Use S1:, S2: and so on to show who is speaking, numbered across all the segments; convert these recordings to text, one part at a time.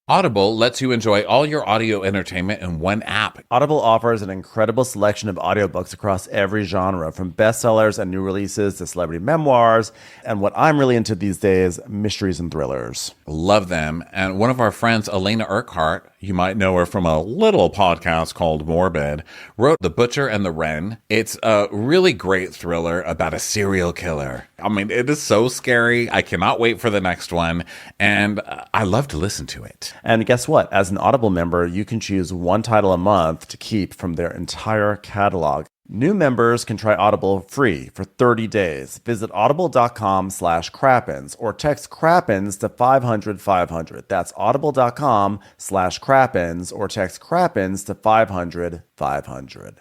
S1: Audible lets you enjoy all your audio entertainment in one app.
S2: Audible offers an incredible selection of audiobooks across every genre, from bestsellers and new releases to celebrity memoirs, and what I'm really into these days, mysteries and thrillers.
S1: Love them. And one of our friends, Elena Urquhart, you might know her from a little podcast called Morbid, wrote The Butcher and the Wren. It's a really great thriller about a serial killer. I mean, it is so scary. I cannot wait for the next one. And I love to listen to it.
S2: And guess what? As an Audible member, you can choose one title a month to keep from their entire catalog. New members can try Audible free for 30 days. Visit audible.com/Crappens or text Crappens to 500-500. That's audible.com/Crappens or text Crappens to 500-500.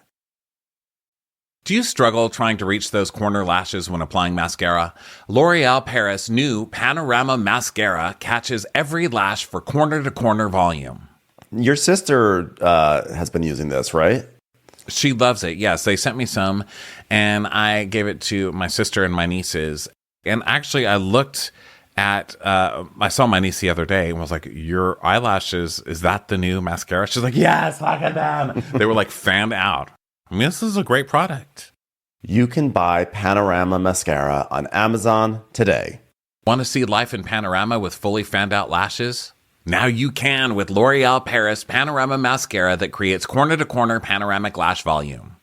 S1: Do you struggle trying to reach those corner lashes when applying mascara? L'Oreal Paris' new Panorama Mascara catches every lash for corner-to-corner volume.
S2: Your sister has been using this, right?
S1: She loves it. Yes, they sent me some, and I gave it to my sister and my nieces. And actually, I looked at, I saw my niece the other day and was like, your eyelashes, is that the new mascara? She's like, yes, look at them. They were like fanned out. I mean, this is a great product.
S2: You can buy Panorama Mascara on Amazon today.
S1: Want to see life in panorama with fully fanned out lashes? Now you can with L'Oreal Paris Panorama Mascara that creates corner-to-corner panoramic lash volume.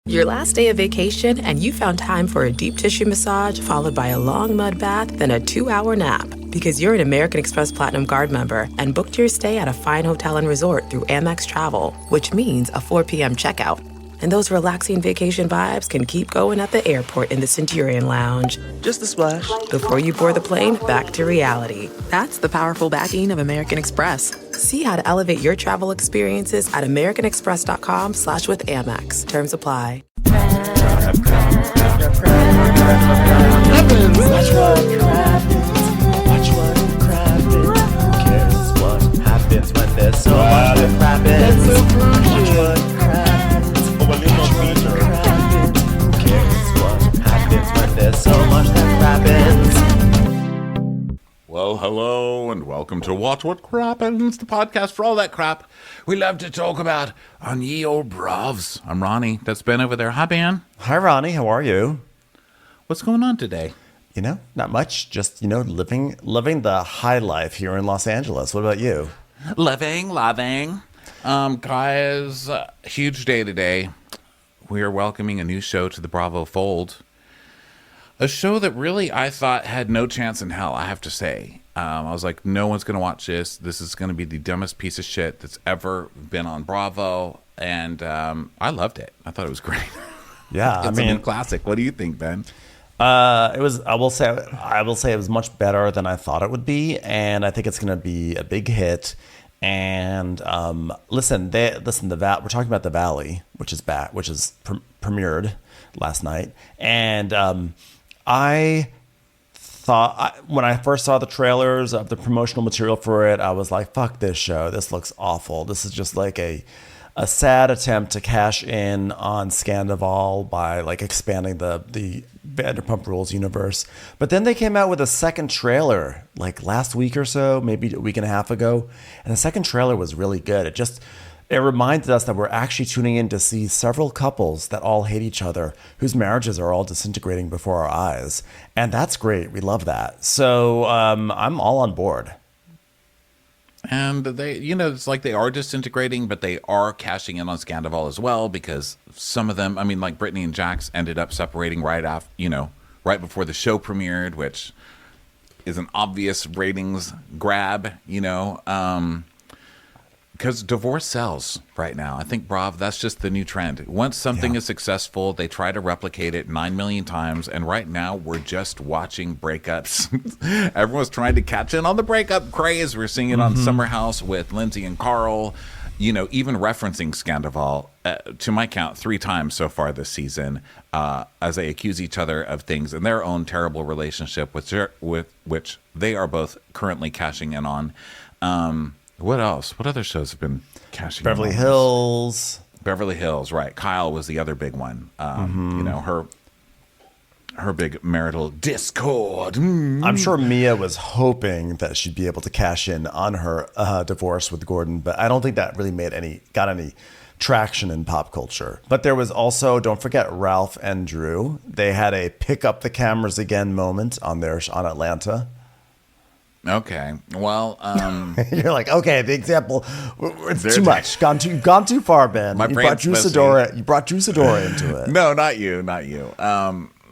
S3: Your last day of vacation and you found time for a deep tissue massage followed by a long mud bath, then a 2-hour nap. Because you're an American Express Platinum Card member and booked your stay at a fine hotel and resort through Amex Travel, which means a 4 p.m. checkout. And those relaxing vacation vibes can keep going at the airport in the Centurion Lounge.
S4: Just a splash.
S3: Before you board the plane, back to reality. That's the powerful backing of American Express. See how to elevate your travel experiences at americanexpress.com/withAmex. Terms apply.
S4: Watch what crappens. Who cares what happens when there's so much that crappens? Watch what crappens. Who cares what happens when there's so much that crappens?
S1: Well, hello, and welcome to Watch What Crappens, the podcast for all that crap we love to talk about on ye old bravs. I'm Ronnie. That's Ben over there. Hi, Ben.
S2: Hi, Ronnie. How are you?
S1: What's going on today?
S2: You know, not much. Just, living the high life here in Los Angeles. What about you?
S1: Living. Guys, huge day today. We are welcoming a new show to the Bravo fold. A show that really I thought had no chance in hell, I have to say. I was like, no one's going to watch this. This is going to be the dumbest piece of shit that's ever been on Bravo. And I loved it. I thought it was great.
S2: Yeah,
S1: It's a new classic. What do you think, Ben?
S2: It was. I will say it was much better than I thought it would be, and I think it's going to be a big hit. And listen, we're talking about The Valley, which is premiered last night, and I thought when I first saw the trailers of the promotional material for it, I was like, "Fuck this show! This looks awful. This is just like a sad attempt to cash in on Scandival by like expanding the Vanderpump Rules universe." But then they came out with a second trailer like last week or so, maybe a week and a half ago, and the second trailer was really good. It reminded us that we're actually tuning in to see several couples that all hate each other, whose marriages are all disintegrating before our eyes, and that's great. We love that. So I'm all on board.
S1: And they, it's like they are disintegrating, but they are cashing in on Scandival as well, because some of them, I mean, like Brittany and Jax ended up separating right before the show premiered, which is an obvious ratings grab, because divorce sells right now. I think, Brav, that's just the new trend. Once something is successful, they try to replicate it 9 million times. And right now, we're just watching breakups. Everyone's trying to catch in on the breakup craze. We're seeing it on Summer House with Lindsay and Carl. Even referencing Scandival, to my count, 3 times so far this season, as they accuse each other of things in their own terrible relationship, with which they are both currently cashing in on. What else? What other shows have been cashing in on? Beverly Hills, right. Kyle was the other big one. Her her big marital discord.
S2: I'm sure Mia was hoping that she'd be able to cash in on her divorce with Gordon, but I don't think that really got any traction in pop culture. But there was also, don't forget, Ralph and Drew. They had a pick up the cameras again moment on Atlanta.
S1: Okay, well,
S2: You're like, okay, the example, it's too much. You've gone too far, Ben. You brought Drew Sidora into it.
S1: No, not you.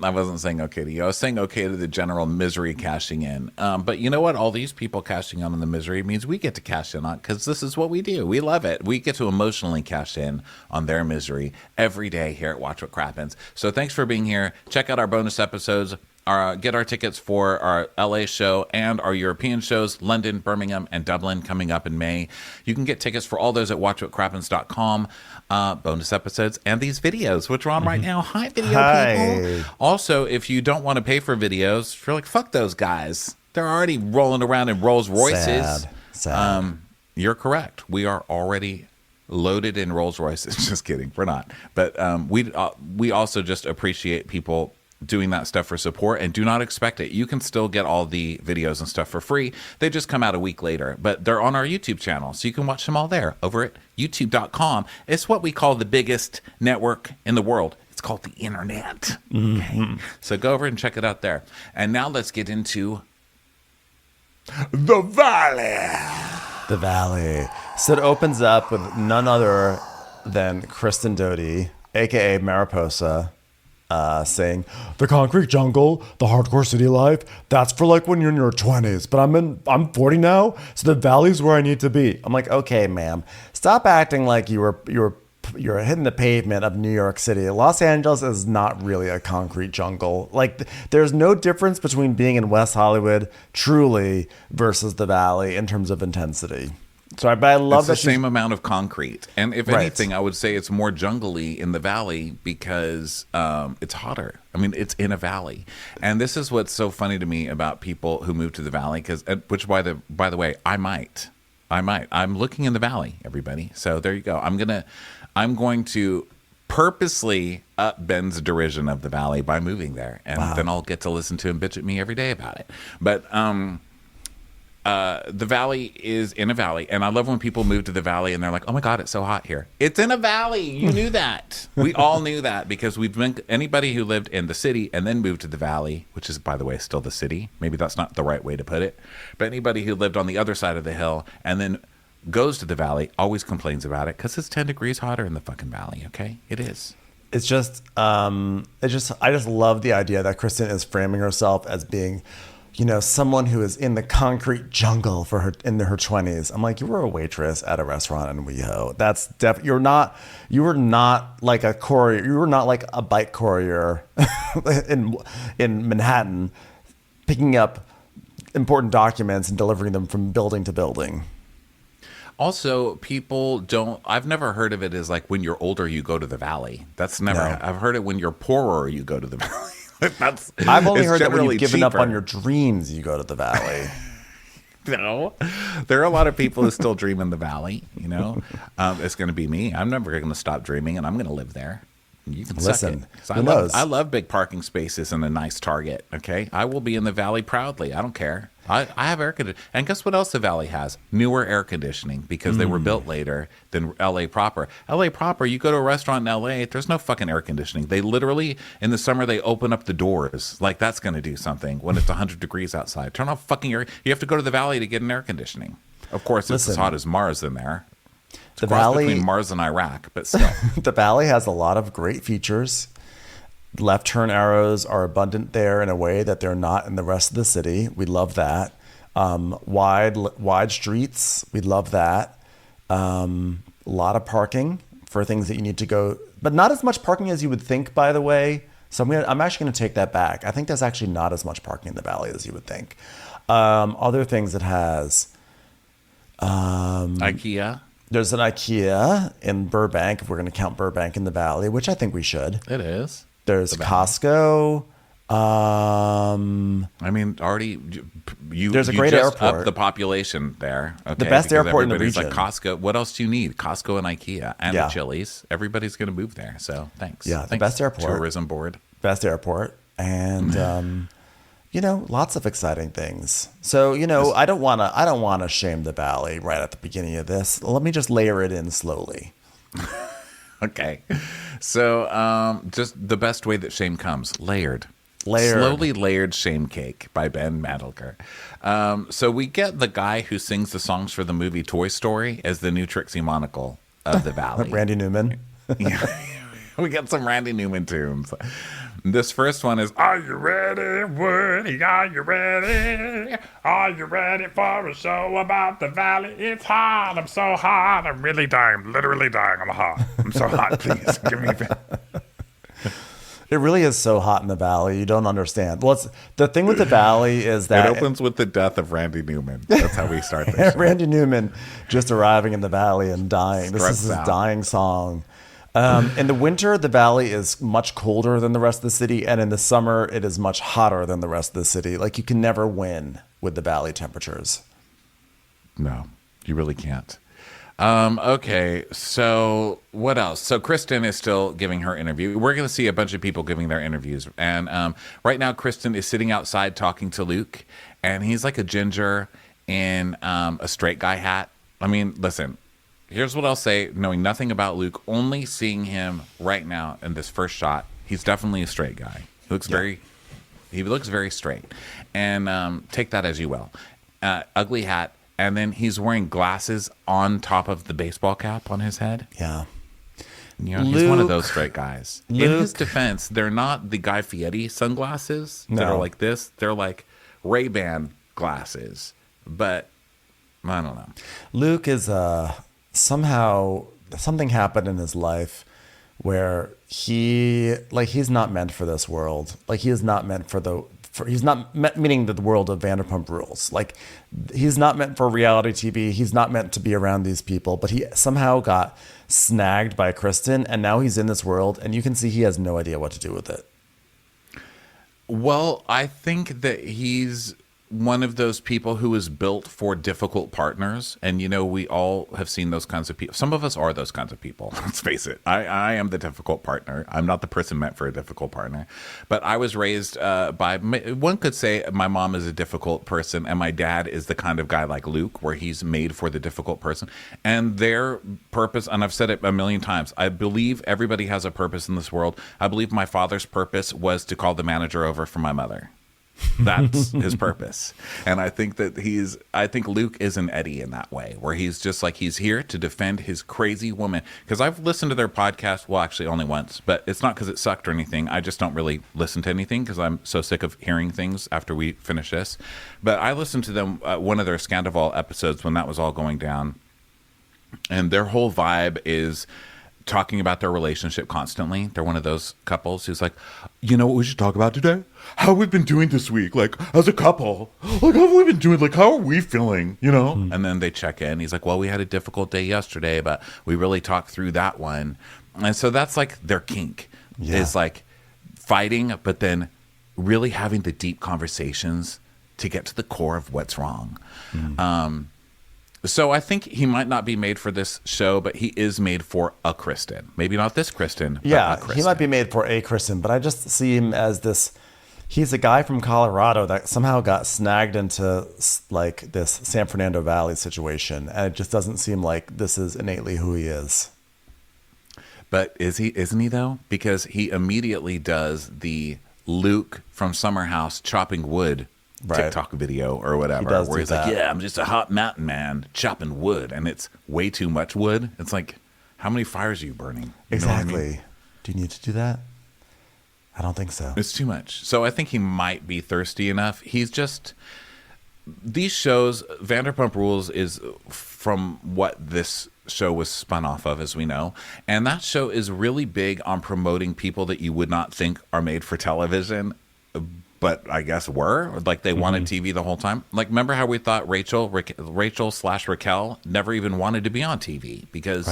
S1: I wasn't saying okay to you. I was saying okay to the general misery cashing in. But you know what? All these people cashing on the misery means we get to cash in on, because this is what we do. We love it. We get to emotionally cash in on their misery every day here at Watch What Crappens. So thanks for being here. Check out our bonus episodes. Get our tickets for our LA show and our European shows, London, Birmingham, and Dublin, coming up in May. You can get tickets for all those at watchwhatcrappens.com. Bonus episodes and these videos, which are on right now. Hi, people. Also, if you don't want to pay for videos, you're like, fuck those guys. They're already rolling around in Rolls Royces.
S2: Sad.
S1: You're correct. We are already loaded in Rolls Royces. Just kidding. We're not. But we also just appreciate people doing that stuff for support, and do not expect it. You can still get all the videos and stuff for free. They just come out a week later, but they're on our YouTube channel, so you can watch them all there over at youtube.com. It's what we call the biggest network in the world. It's called the internet. Okay? So go over and check it out there. And now let's get into the Valley.
S2: The Valley. So it opens up with none other than Kristen Doty, aka Mariposa, saying, the concrete jungle, the hardcore city life, that's for like when you're in your 20s, but I'm 40 now, so the valley's where I need to be. I'm like, okay, ma'am, stop acting like you're hitting the pavement of New York City. Los Angeles is not really a concrete jungle. Like, there's no difference between being in West Hollywood truly versus the valley in terms of intensity. So I love
S1: it's the same amount of concrete. And if anything, I would say it's more jungly in the valley because it's hotter. I mean, it's in a valley. And this is what's so funny to me about people who move to the valley, which by the way, I might. I'm looking in the valley, everybody. So there you go. I'm going to purposely up Ben's derision of the valley by moving there. And then I'll get to listen to him bitch at me every day about it. But the valley is in a valley, and I love when people move to the valley and they're like, oh my God, it's so hot here. It's in a valley. You knew that. We all knew that because anybody who lived in the city and then moved to the valley, which is, by the way, still the city. Maybe that's not the right way to put it. But anybody who lived on the other side of the hill and then goes to the valley always complains about it because it's 10 degrees hotter in the fucking valley. Okay. It is.
S2: It's just, I just love the idea that Kristen is framing herself as being, someone who is in the concrete jungle in her 20s. I'm like, you were a waitress at a restaurant in WeHo. That's you were not like a courier. You were not like a bike courier in Manhattan, picking up important documents and delivering them from building to building.
S1: Also, I've never heard of it as like when you're older, you go to the valley. That's never,
S2: No.
S1: I've heard it when you're poorer, you go to the valley.
S2: I've only heard that when you've given up on
S1: cheaper.
S2: your dreams, you go to the valley.
S1: No, there are a lot of people who still dream in the valley. It's going to be me. I'm never going to stop dreaming, and I'm going to live there. You can
S2: Listen,
S1: suck it. So
S2: who knows?
S1: I love big parking spaces and a nice Target. Okay, I will be in the valley proudly. I don't care. I have air conditioning, and guess what else the valley has? Newer air conditioning because they were built later than LA proper. LA proper, you go to a restaurant in LA, there's no fucking air conditioning. They literally in the summer they open up the doors like that's going to do something when it's 100 degrees outside. Turn off fucking air. You have to go to the valley to get an air conditioning. Of course, it's as hot as Mars in there. It's
S2: the
S1: a cross
S2: valley
S1: between Mars and Iraq, but still.
S2: The valley has a lot of great features. Left turn arrows are abundant there in a way that they're not in the rest of the city. We love that. Wide streets. We love that. A lot of parking for things that you need to go, but not as much parking as you would think, by the way. So I'm actually going to take that back. I think there's actually not as much parking in the valley as you would think. Other things it has.
S1: IKEA.
S2: There's an IKEA in Burbank, if we're going to count Burbank in the valley, which I think we should.
S1: It is.
S2: There's Costco.
S1: I mean, already
S2: there's a great
S1: just
S2: airport.
S1: Up the population there. Okay?
S2: The best
S1: Because
S2: airport in the
S1: everybody's
S2: region.
S1: like Costco. What else do you need? Costco and IKEA and the Chili's. Everybody's going to move there. So thanks.
S2: Yeah, the
S1: Thanks,
S2: best airport.
S1: Tourism board.
S2: Best airport. and lots of exciting things. So I don't want to shame the Valley right at the beginning of this. Let me just layer it in slowly.
S1: Okay. So just the best way that shame comes, layered.
S2: Layered.
S1: Slowly layered shame cake by Ben Madilker. So we get the guy who sings the songs for the movie Toy Story as the new Trixie Monocle of the Valley.
S2: Randy Newman.
S1: Yeah. We get some Randy Newman tunes. This first one is, are you ready, Woody? Are you ready? Are you ready for a show about the Valley? It's hot. I'm so hot. I'm really dying. I'm literally dying. I'm hot. I'm so hot. Please give me
S2: It really is so hot in the Valley. You don't understand. Well, the thing with the Valley is that
S1: it opens with the death of Randy Newman. That's how we start this show.
S2: Randy Newman just arriving in the Valley and dying. This is his dying song. In the winter, the Valley is much colder than the rest of the city, and in the summer, it is much hotter than the rest of the city. Like, you can never win with the Valley temperatures.
S1: No, you really can't. Okay, so what else? So Kristen is still giving her interview. We're going to see a bunch of people giving their interviews. And right now, Kristen is sitting outside talking to Luke, and he's like a ginger in a straight guy hat. I mean, listen. Here's what I'll say, knowing nothing about Luke, only seeing him right now in this first shot, he's definitely a straight guy. He looks very straight. And take that as you will. Ugly hat, and then he's wearing glasses on top of the baseball cap on his head.
S2: Yeah.
S1: He's one of those straight guys. In his defense, they're not the Guy Fieri sunglasses that are like this. They're like Ray-Ban glasses. But I don't know.
S2: Luke is somehow something happened in his life where he's not meant for this world. Like, he is not meant he's not meaning the world of Vanderpump Rules. Like, he's not meant for reality TV. He's not meant to be around these people, but he somehow got snagged by Kristen, and now he's in this world, and you can see he has no idea what to do with it.
S1: Well, I think that he's one of those people who is built for difficult partners. And, we all have seen those kinds of people. Some of us are those kinds of people. Let's face it. I am the difficult partner. I'm not the person meant for a difficult partner. But I was raised by, one could say my mom is a difficult person, and my dad is the kind of guy like Luke, where he's made for the difficult person. And their purpose, and I've said it a million times, I believe everybody has a purpose in this world. I believe my father's purpose was to call the manager over for my mother. That's his purpose. And I think that Luke is an Eddie in that way, where he's just like, he's here to defend his crazy woman. Because I've listened to their podcast, well, actually only once, but it's not because it sucked or anything. I just don't really listen to anything because I'm so sick of hearing things after we finish this. But I listened to them, one of their Scandival episodes when that was all going down. And their whole vibe is talking about their relationship constantly. They're one of those couples who's like, you know what we should talk about today? How we've been doing this week, like, as a couple. Like, how have we been doing? Like, how are we feeling, And then they check in. He's like, well, we had a difficult day yesterday, but we really talked through that one. And so that's like their kink, is like fighting, but then really having the deep conversations to get to the core of what's wrong. So I think he might not be made for this show, but he is made for a Kristen. Maybe not this Kristen, but a Kristen.
S2: He might be made for a Kristen, but I just see him as this. He's a guy from Colorado that somehow got snagged into like this San Fernando Valley situation, and it just doesn't seem like this is innately who he is.
S1: But isn't he though? Because he immediately does the Luke from Summer House chopping wood TikTok video or whatever, where he's like, yeah, I'm just a hot mountain man chopping wood, and it's way too much wood. It's like, how many fires are you burning?
S2: Exactly.
S1: I mean?
S2: Do you need to do that? I don't think so.
S1: It's too much. So I think he might be thirsty enough. He's just, these shows, Vanderpump Rules is from what this show was spun off of, as we know. And that show is really big on promoting people that you would not think are made for television, but I guess were. Like, they wanted TV the whole time. Like, remember how we thought Rachel/Raquel never even wanted to be on TV because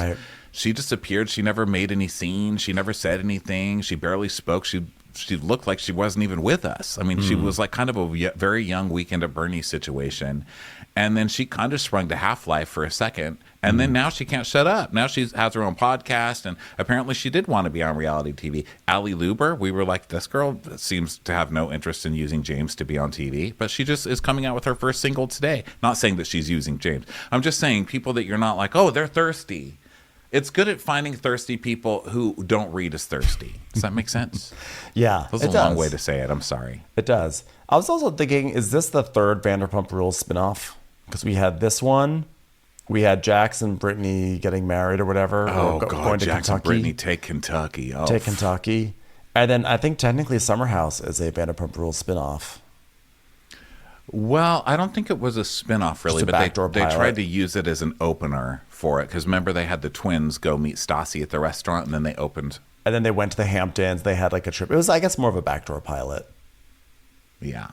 S1: she just appeared. She never made any scenes. She never said anything. She barely spoke. She'd she looked like she wasn't even with us. I mean, she was like kind of a very young Weekend at Bernie's situation. And then she kind of sprung to Half-Life for a second. And then now she can't shut up. Now she has her own podcast. And apparently she did want to be on reality TV. Ali Luber, we were like, this girl seems to have no interest in using James to be on TV. But she just is coming out with her first single today. Not saying that she's using James. I'm just saying people that you're not like, oh, they're thirsty. It's good at finding thirsty people who don't read as thirsty. Does that make sense?
S2: Yeah,
S1: That's a long way to say it. I'm sorry.
S2: It does. I was also thinking, is this the third Vanderpump Rules spinoff? Because we had this one. We had Jax and Brittany getting married or whatever.
S1: Oh,
S2: or
S1: God,
S2: going to
S1: Jax
S2: Kentucky.
S1: and Brittany take Kentucky. Oh,
S2: Take Kentucky. And then I think technically Summer House is a Vanderpump Rules spinoff.
S1: Well, I don't think it was a spinoff really,
S2: Just a
S1: but
S2: backdoor
S1: they
S2: pilot.
S1: tried to use it as an opener for it. Because remember, they had the twins go meet Stassi at the restaurant, and then they opened.
S2: And then they went to the Hamptons. They had like a trip. It was, I guess, more of a backdoor pilot.
S1: Yeah.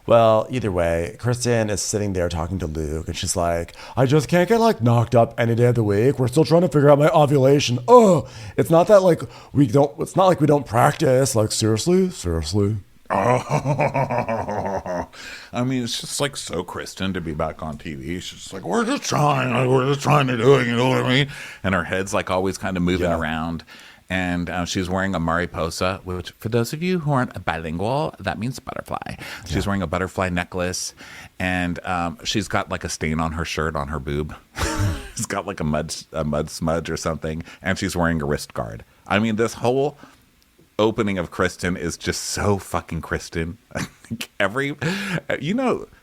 S2: Well, either way, Kristen is sitting there talking to Luke, and she's like, I just can't get like knocked up any day of the week. We're still trying to figure out my ovulation. Oh, it's not that like it's not like we don't practice. Like, seriously?
S1: Oh, I mean, it's just like so Kristen to be back on TV. She's just like, we're just trying to do it, you know what I mean? And her head's like always kind of moving around. And she's wearing a mariposa, which for those of you who aren't bilingual, that means butterfly. She's wearing a butterfly necklace, and she's got like a stain on her shirt on her boob. She's got like a mud smudge or something, and she's wearing a wrist guard. I mean, this whole opening of Kristen is just so fucking Kristen.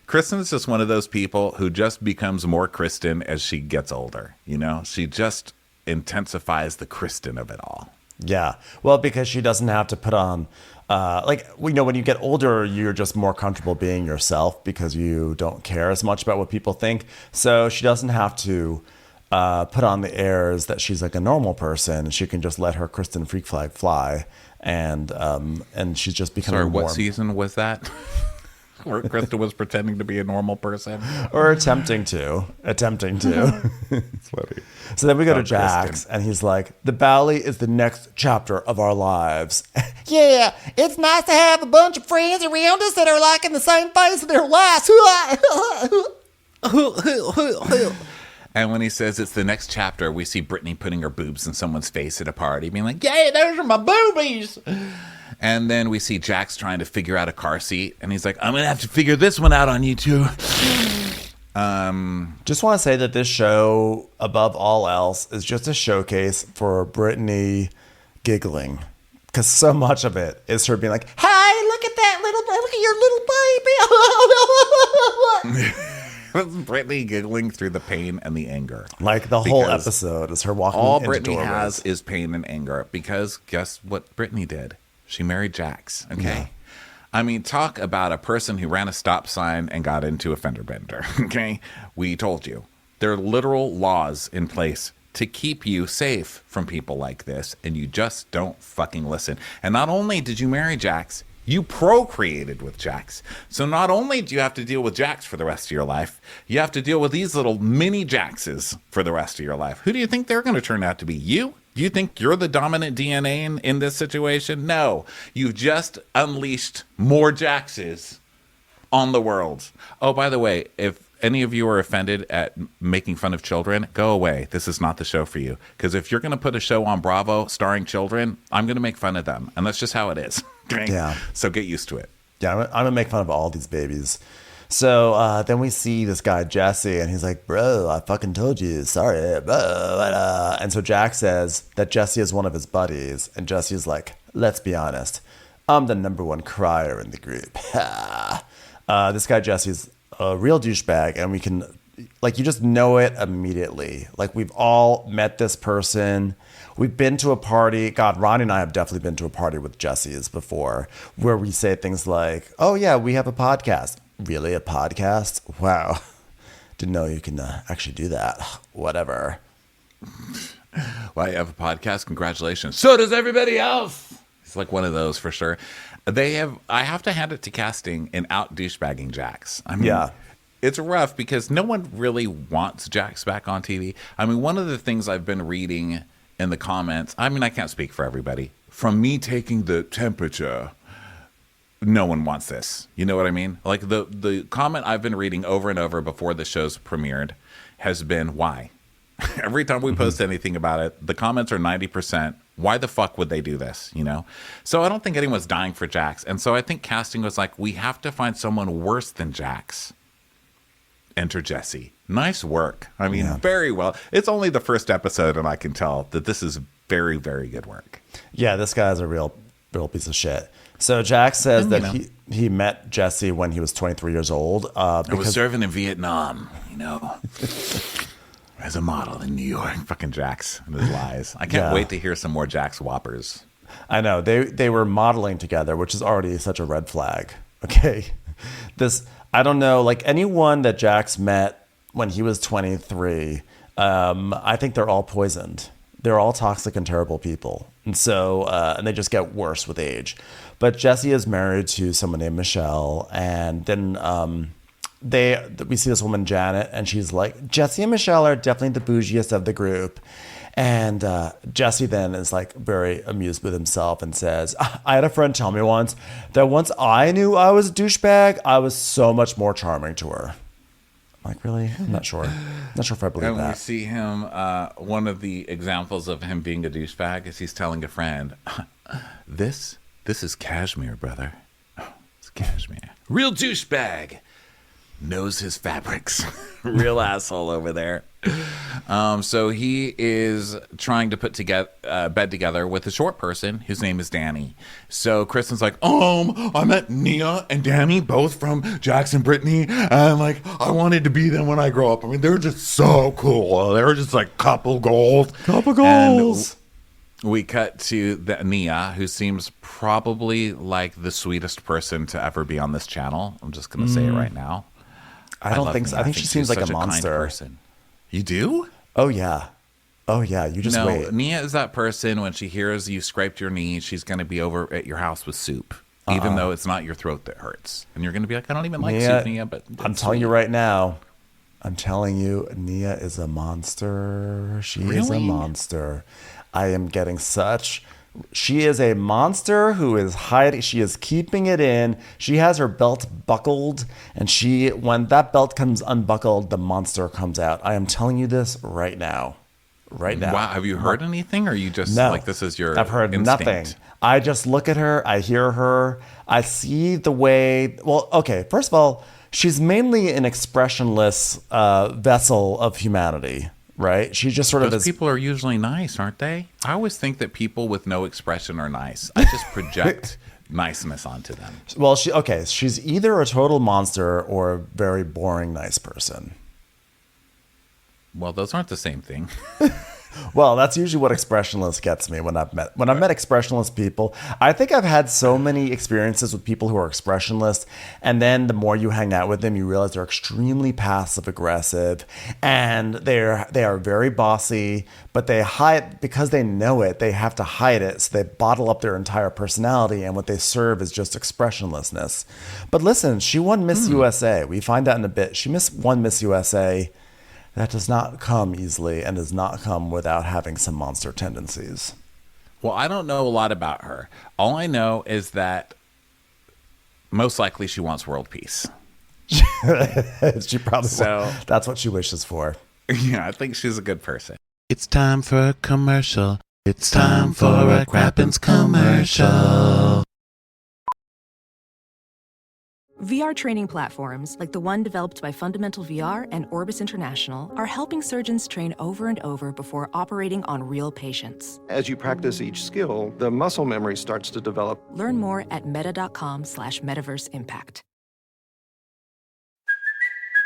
S1: Kristen is just one of those people who just becomes more Kristen as she gets older. You know, she just intensifies the Kristen of it all.
S2: Yeah. Well, because she doesn't have to put on, when you get older, you're just more comfortable being yourself because you don't care as much about what people think. So she doesn't have to put on the airs that she's like a normal person. She can just let her Kristen freak flag fly. And she's just becoming
S1: Sorry,
S2: more.
S1: what season was that? Where Kristen was pretending to be a normal person?
S2: Or attempting to. It's funny. So then we go to Jax,
S1: Kristen.
S2: and he's like, the Valley is the next chapter of our lives. Yeah, it's nice to have a bunch of friends around us that are like in the same phase of their lives.
S1: And when he says it's the next chapter, we see Brittany putting her boobs in someone's face at a party, being like, "Yay, those are my boobies!" And then we see Jax trying to figure out a car seat, and he's like, "I'm gonna have to figure this one out on you two."
S2: Just want to say that this show, above all else, is just a showcase for Brittany giggling, because so much of it is her being like, "Hi, look at that look at your little baby."
S1: Brittany giggling through the pain and the anger.
S2: Like the whole
S1: Because
S2: episode is her walking
S1: all
S2: into
S1: Brittany
S2: doorways.
S1: has is pain and anger, because guess what Brittany did? She married Jax. Okay.
S2: Yeah.
S1: I mean, talk about a person who ran a stop sign and got into a fender bender. Okay. We told you there are literal laws in place to keep you safe from people like this, and you just don't fucking listen. And not only did you marry Jax, you procreated with Jax. So not only do you have to deal with Jax for the rest of your life, you have to deal with these little mini Jaxes for the rest of your life. Who do you think they're going to turn out to be? You? You think you're the dominant DNA in this situation? No. You've just unleashed more Jaxes on the world. Oh, by the way, if any of you are offended at making fun of children, go away. This is not the show for you. Because if you're going to put a show on Bravo starring children, I'm going to make fun of them. And that's just how it is. Okay?
S2: Yeah.
S1: So get used to it.
S2: Yeah, I'm gonna make fun of all these babies. So then we see this guy Jesse, and he's like, "Bro, I fucking told you, sorry, bro." And so Jack says that Jesse is one of his buddies, and Jesse's like, "Let's be honest, I'm the number one crier in the group." This guy Jesse's a real douchebag, and we can, like, you just know it immediately. Like, we've all met this person. We've been to a party. God, Ronnie and I have definitely been to a party with Jesse's before, where we say things like, "Oh yeah, we have a podcast." Really, a podcast? Wow. Didn't know you can actually do that. Whatever.
S1: Well, you have a podcast. Congratulations. So does everybody else. It's like one of those for sure. I have to hand it to casting in out douchebagging Jax. I mean,
S2: Yeah.
S1: It's rough because no one really wants Jax back on TV. I mean, one of the things I've been reading in the comments, I mean, I can't speak for everybody. from me taking the temperature, no one wants this. You know what I mean? Like the comment I've been reading over and over before the show's premiered has been, why? Every time we post anything about it, the comments are 90%. Why the fuck would they do this? You know? So I don't think anyone's dying for Jax. And so I think casting was like, we have to find someone worse than Jax. Enter Jesse. Nice work. I mean, very well. It's only the first episode, and I can tell that this is very, very good work.
S2: Yeah, this guy's a real piece of shit. So Jax says that he met Jesse when he was 23 years old.
S1: I was serving in Vietnam, you know, as a model in New York. Fucking Jax and his lies. I can't wait to hear some more Jax whoppers.
S2: I know. They were modeling together, which is already such a red flag. Okay. I don't know, like anyone that Jax met when he was 23, I think they're all poisoned. They're all toxic and terrible people. And so, and they just get worse with age. But Jesse is married to someone named Michelle. And then we see this woman, Janet, and she's like, Jesse and Michelle are definitely the bougiest of the group. And Jesse then is like very amused with himself and says, I had a friend tell me once that once I knew I was a douchebag, I was so much more charming to her. I'm like, really? I'm not sure. Not sure if I believe
S1: and
S2: that.
S1: When we see him, one of the examples of him being a douchebag is he's telling a friend, this is cashmere, brother. Oh, it's cashmere. Real douchebag. Knows his fabrics. Real asshole over there. So he is trying to put bed together with a short person whose name is Danny. So Kristen's like, I met Nia and Danny, both from Jax and Brittany, and like I wanted to be them when I grow up. I mean, they're just so cool. They're just like couple goals. And we cut to Nia, who seems probably like the sweetest person to ever be on this channel. I'm just gonna say it right now.
S2: I don't think so. I think she seems like a monster.
S1: Kind person. You do?
S2: Oh, yeah. You just wait.
S1: Nia is that person when she hears you scraped your knee, she's going to be over at your house with soup, even though it's not your throat that hurts. And you're going to be like, I don't even like soup, Nia, but
S2: I'm telling you right now. Nia is a monster. She is a monster. I am getting such... She is a monster who is hiding. She is keeping it in. She has her belt buckled, and when that belt comes unbuckled, the monster comes out. I am telling you this right now.
S1: Wow. Have you heard anything, or you just like this is your
S2: I've heard
S1: instinct?
S2: nothing. I just look at her. I hear her. I see the way. Well, okay. First of all, she's mainly an expressionless vessel of humanity. Right? She just sort of
S1: Those people are usually nice, aren't they? I always think that people with no expression are nice. I just project niceness onto them.
S2: Well, she's either a total monster or a very boring, nice person.
S1: Well, those aren't the same thing.
S2: Well, that's usually what expressionless gets me when I've met expressionless people. I think I've had so many experiences with people who are expressionless, and then the more you hang out with them, you realize they're extremely passive aggressive, and they are very bossy, but they hide because they know it. They have to hide it, so they bottle up their entire personality, and what they serve is just expressionlessness. But listen, she won Miss USA. We find out in a bit. She won Miss USA. That does not come easily and does not come without having some monster tendencies.
S1: Well, I don't know a lot about her. All I know is that most likely she wants world peace.
S2: She probably that's what she wishes for.
S1: Yeah, I think she's a good person.
S5: It's time for a commercial. It's time for a Crappens commercial.
S6: VR training platforms, like the one developed by Fundamental VR and Orbis International, are helping surgeons train over and over before operating on real patients.
S7: As you practice each skill, the muscle memory starts to develop.
S6: Learn more at meta.com/metaverseimpact.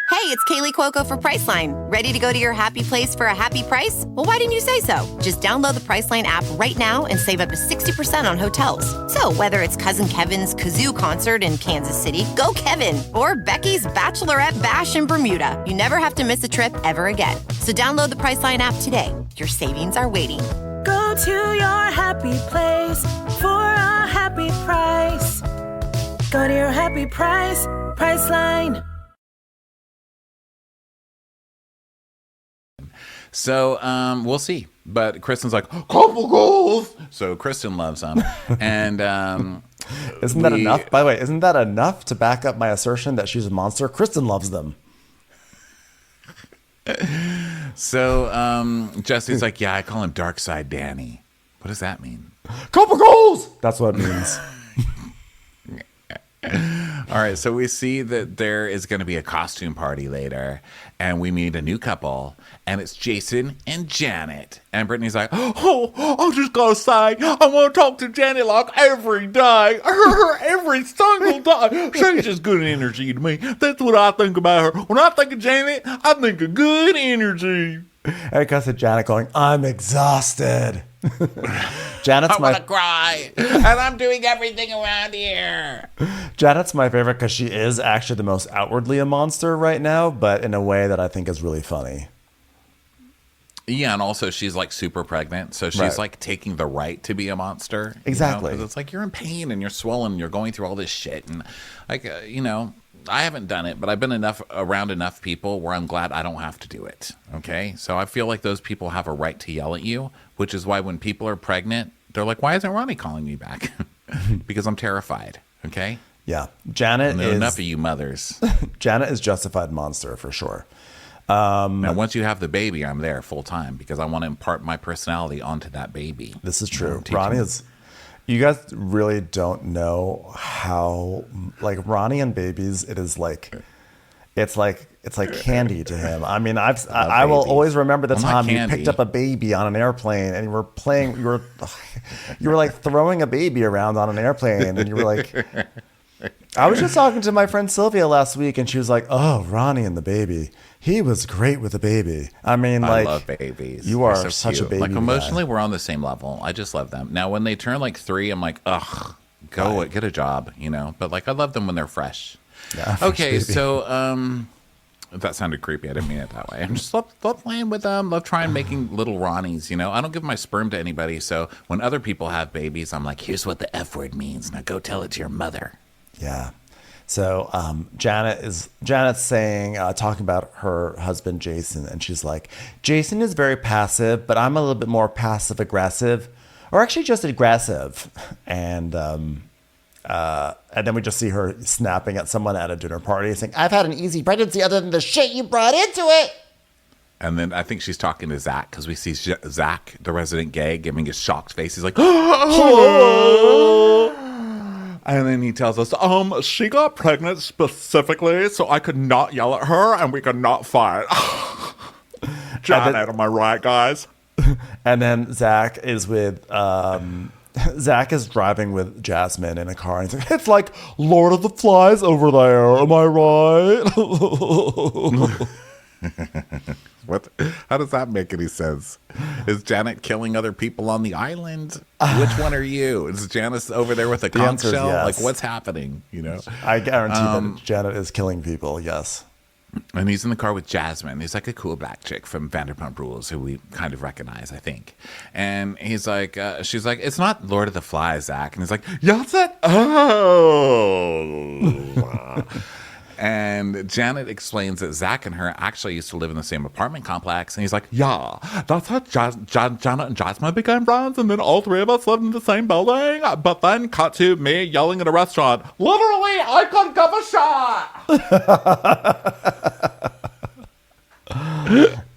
S8: Hey, it's Kaylee Cuoco for Priceline. Ready to go to your happy place for a happy price? Well, why didn't you say so? Just download the Priceline app right now and save up to 60% on hotels. So whether it's Cousin Kevin's Kazoo Concert in Kansas City, go Kevin, or Becky's Bachelorette Bash in Bermuda, you never have to miss a trip ever again. So download the Priceline app today. Your savings are waiting.
S9: Go to your happy place for a happy price. Go to your happy price, Priceline.
S1: So we'll see. But Kristen's like, couple goals. So Kristen loves him. And
S2: isn't that enough? By the way, isn't that enough to back up my assertion that she's a monster? Kristen loves them.
S1: So Jesse's like, yeah, I call him Dark Side Danny. What does that mean?
S2: Couple goals. That's what it means.
S1: All right, so we see that there is going to be a costume party later, and we meet a new couple, and it's Jason and Janet. And Brittany's like, oh, I just got to say, I want to talk to Janet like every day, every single day. She's just good energy to me. That's what I think about her. When I think of Janet, I think of good energy.
S2: And it cuts to Janet going, I'm exhausted. Janet's
S1: I want to cry, and I'm doing everything around here.
S2: Janet's my favorite because she is actually the most outwardly a monster right now, but in a way that I think is really funny.
S1: Yeah, and also she's like super pregnant, so she's like taking the right to be a monster.
S2: Exactly.
S1: Because it's like you're in pain and you're swollen and you're going through all this shit. And like, I haven't done it, but I've been around enough people where I'm glad I don't have to do it. Okay? So I feel like those people have a right to yell at you, which is why when people are pregnant, they're like, why isn't Ronnie calling me back? Because I'm terrified. Okay?
S2: Yeah. Janet is...
S1: Enough of you mothers.
S2: Janet is justified monster for sure.
S1: Now, once you have the baby, I'm there full time because I want to impart my personality onto that baby.
S2: This is true. Ronnie is... You guys really don't know how, like, Ronnie and babies, it's like candy to him. I mean, I will always remember the time you picked up a baby on an airplane and you were playing, you were like throwing a baby around on an airplane and you were like, I was just talking to my friend Sylvia last week and she was like, oh, Ronnie and the baby. He was great with the baby. I mean,
S1: I
S2: like,
S1: love babies.
S2: You are
S1: so
S2: such
S1: cute.
S2: a baby.
S1: Like emotionally, we're on the same level. I just love them. Now, when they turn like 3, I'm like, ugh, get a job, But like, I love them when they're fresh.
S2: Yeah,
S1: okay, so that sounded creepy. I didn't mean it that way. I'm just love playing with them. Love trying making little Ronnies. I don't give my sperm to anybody. So when other people have babies, I'm like, here's what the F word means. Now go tell it to your mother.
S2: Yeah. So Janet's saying, talking about her husband, Jason, and she's like, Jason is very passive, but I'm a little bit more passive aggressive, or actually just aggressive. And then we just see her snapping at someone at a dinner party saying, I've had an easy pregnancy other than the shit you brought into it.
S1: And then I think she's talking to Zach because we see Zach, the resident gay, giving a shocked face. He's like, oh. And then he tells us, she got pregnant specifically so I could not yell at her and we could not fight. Janet, am I right, guys?
S2: And then Zach is driving with Jasmine in a car and he's like, it's like Lord of the Flies over there. Am I right?
S1: What? How does that make any sense? Is Janet killing other people on the island? Which one are you? Is Janice over there with a conch shell?
S2: Yes.
S1: Like, what's happening?
S2: I guarantee that Janet is killing people. Yes.
S1: And he's in the car with Jasmine. He's like a cool black chick from Vanderpump Rules who we kind of recognize, I think. And he's like, she's like, it's not Lord of the Flies, Zach. And he's like, yes, it. Oh. And Janet explains that Zach and her actually used to live in the same apartment complex. And he's like, yeah, that's how Janet and Jasmine became friends. And then all 3 of us lived in the same building. But then cut to me yelling at a restaurant. Literally, I couldn't give a shot.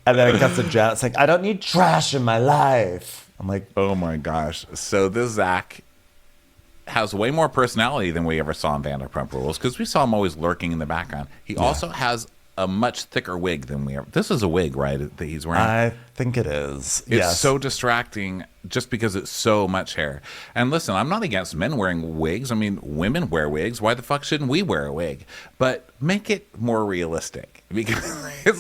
S2: And then it cuts to Janet saying, I don't need trash in my life. I'm like,
S1: oh my gosh. So this Zach has way more personality than we ever saw in Vanderpump Rules because we saw him always lurking in the background. He also has a much thicker wig than we ever. This is a wig, right, that he's wearing?
S2: I think it is.
S1: It's so distracting just because it's so much hair. And listen, I'm not against men wearing wigs. I mean, women wear wigs. Why the fuck shouldn't we wear a wig? But make it more realistic because
S2: it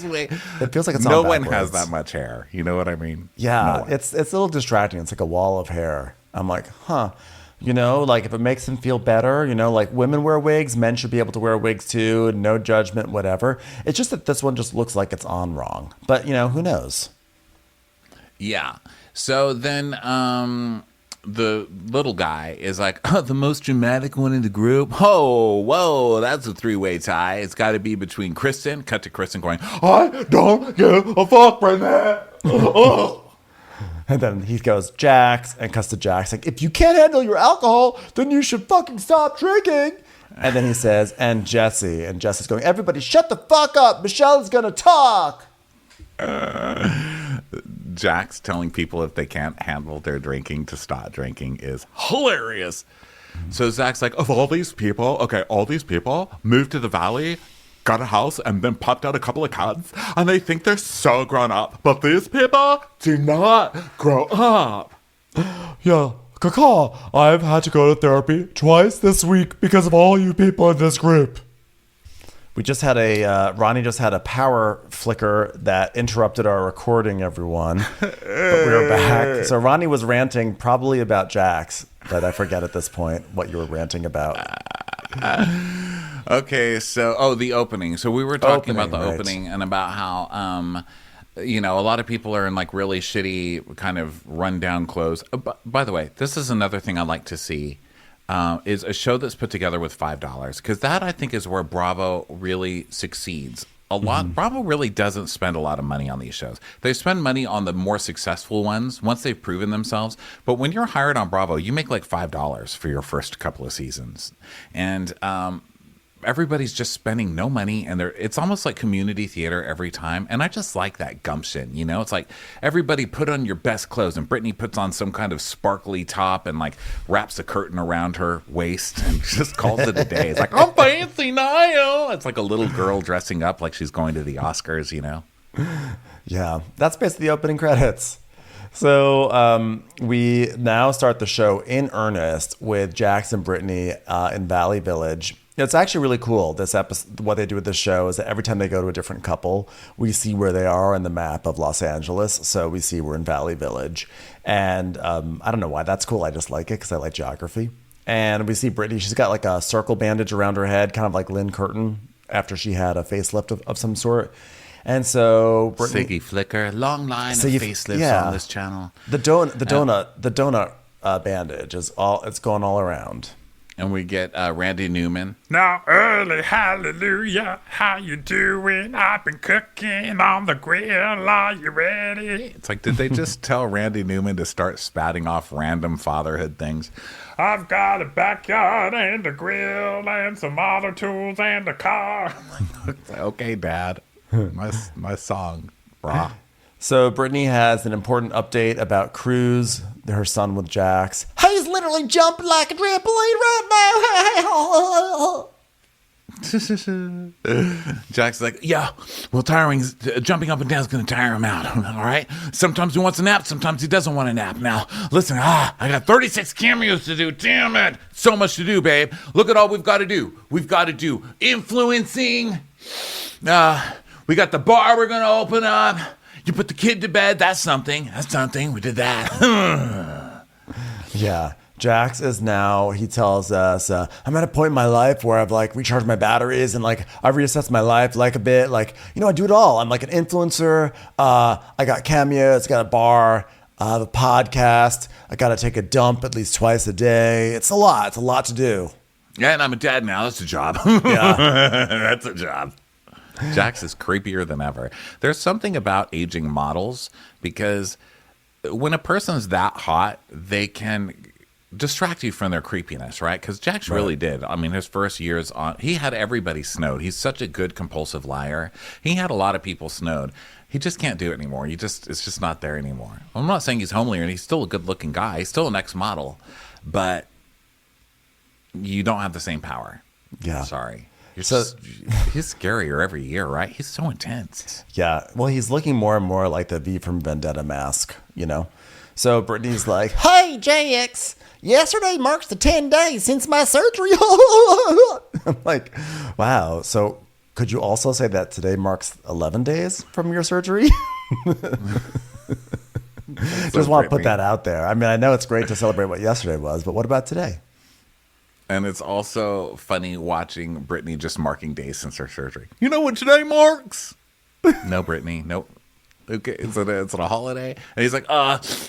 S2: feels like it's
S1: no one has that much hair. You know what I mean?
S2: Yeah, it's a little distracting. It's like a wall of hair. I'm like, huh. Like if it makes them feel better, like women wear wigs, men should be able to wear wigs too, no judgment, whatever. It's just that this one just looks like it's on wrong. But, who knows?
S1: Yeah. So then the little guy is like, the most dramatic one in the group. Oh, whoa, that's a 3-way tie. It's got to be between Kristen. Cut to Kristen going, I don't give a fuck, Brendan.
S2: And then he goes, Jax, and cuts to Jax, like, if you can't handle your alcohol, then you should fucking stop drinking. And then he says, and Jesse's going, everybody shut the fuck up. Michelle's going to talk.
S1: Jax telling people if they can't handle their drinking to stop drinking is hilarious. So Zach's like, of all these people, all these people moved to the valley, got a house, and then popped out a couple of cats, and they think they're so grown up. But these people do not grow up.
S2: Yeah, Kaka, I've had to go to therapy twice this week because of all you people in this group. We just had Ronnie just had a power flicker that interrupted our recording, everyone. But we're back. So Ronnie was ranting probably about Jax, but I forget at this point what you were ranting about.
S1: Okay, so, the opening. So we were talking about the
S2: right.
S1: opening and about how, a lot of people are in like really shitty kind of rundown clothes. By the way, this is another thing I like to see. Is a show that's put together with $5, because that I think is where Bravo really succeeds a lot. Mm-hmm. Bravo really doesn't spend a lot of money on these shows. They spend money on the more successful ones once they've proven themselves. But when you're hired on Bravo, you make like $5 for your first couple of seasons, and everybody's just spending no money, and it's almost like community theater every time. And I just like that gumption, it's like everybody put on your best clothes, and Brittany puts on some kind of sparkly top and like wraps a curtain around her waist and just calls it a day. It's like, I'm fancy now. It's like a little girl dressing up like she's going to the Oscars,
S2: Yeah, that's basically the opening credits. So we now start the show in earnest with Jax and Brittany in Valley Village. It's actually really cool. This episode, what they do with this show is that every time they go to a different couple, we see where they are on the map of Los Angeles. So we see we're in Valley Village. And I don't know why that's cool. I just like it because I like geography. And we see Brittany. She's got like a circle bandage around her head, kind of like Lynn Curtin after she had a facelift of some sort. And so Brittany,
S1: Siggy Flicker, long line of facelifts on this channel.
S2: The donut bandage is it's going all around.
S1: And we get Randy Newman.
S10: Now early hallelujah, how you doing? I've been cooking on the grill, are you ready?
S1: It's like, did they just tell Randy Newman to start spatting off random fatherhood things?
S10: I've got a backyard and a grill and some auto tools and a car.
S1: Okay, Dad. my song, brah.
S2: So Brittany has an important update about Cruz, her son with Jax. He's literally jumping like a trampoline right
S1: now. Jax is like, yeah, well, jumping up and down is going to tire him out. All right. Sometimes he wants a nap. Sometimes he doesn't want a nap. Now, listen, I got 36 cameos to do. Damn it. So much to do, babe. Look at all we've got to do. We've got to do influencing. We got the bar we're going to open up. You put the kid to bed. That's something. We did that.
S2: Yeah. Jax is now, he tells us, I'm at a point in my life where I've like recharged my batteries and like I've reassessed my life like a bit. Like, I do it all. I'm like an influencer. I got cameos, got a bar, the podcast. I got to take a dump at least twice a day. It's a lot. It's a lot to do.
S1: Yeah, and I'm a dad now. That's a job.
S2: Yeah.
S1: That's a job. Jax is creepier than ever. There's something about aging models, because when a person's that hot, they can distract you from their creepiness, right? Because Jax really did. I mean, his first years on, he had everybody snowed. He's such a good compulsive liar. He had a lot of people snowed. He just can't do it anymore. It's just not there anymore. I'm not saying he's homely, and he's still a good-looking guy. He's still an ex-model, but you don't have the same power.
S2: Yeah.
S1: Sorry. He's scarier every year, right? He's so intense.
S2: Yeah. Well, he's looking more and more like the V from Vendetta mask, So Brittany's like, hey, JX, yesterday marks the 10 days since my surgery. I'm like, wow. So could you also say that today marks 11 days from your surgery? Just want to put that out there. I mean, I know it's great to celebrate what yesterday was, but what about today?
S1: And it's also funny watching Brittany just marking days since her surgery. You know what today marks? No, Brittany. Nope. Okay, it's on a holiday, and he's like,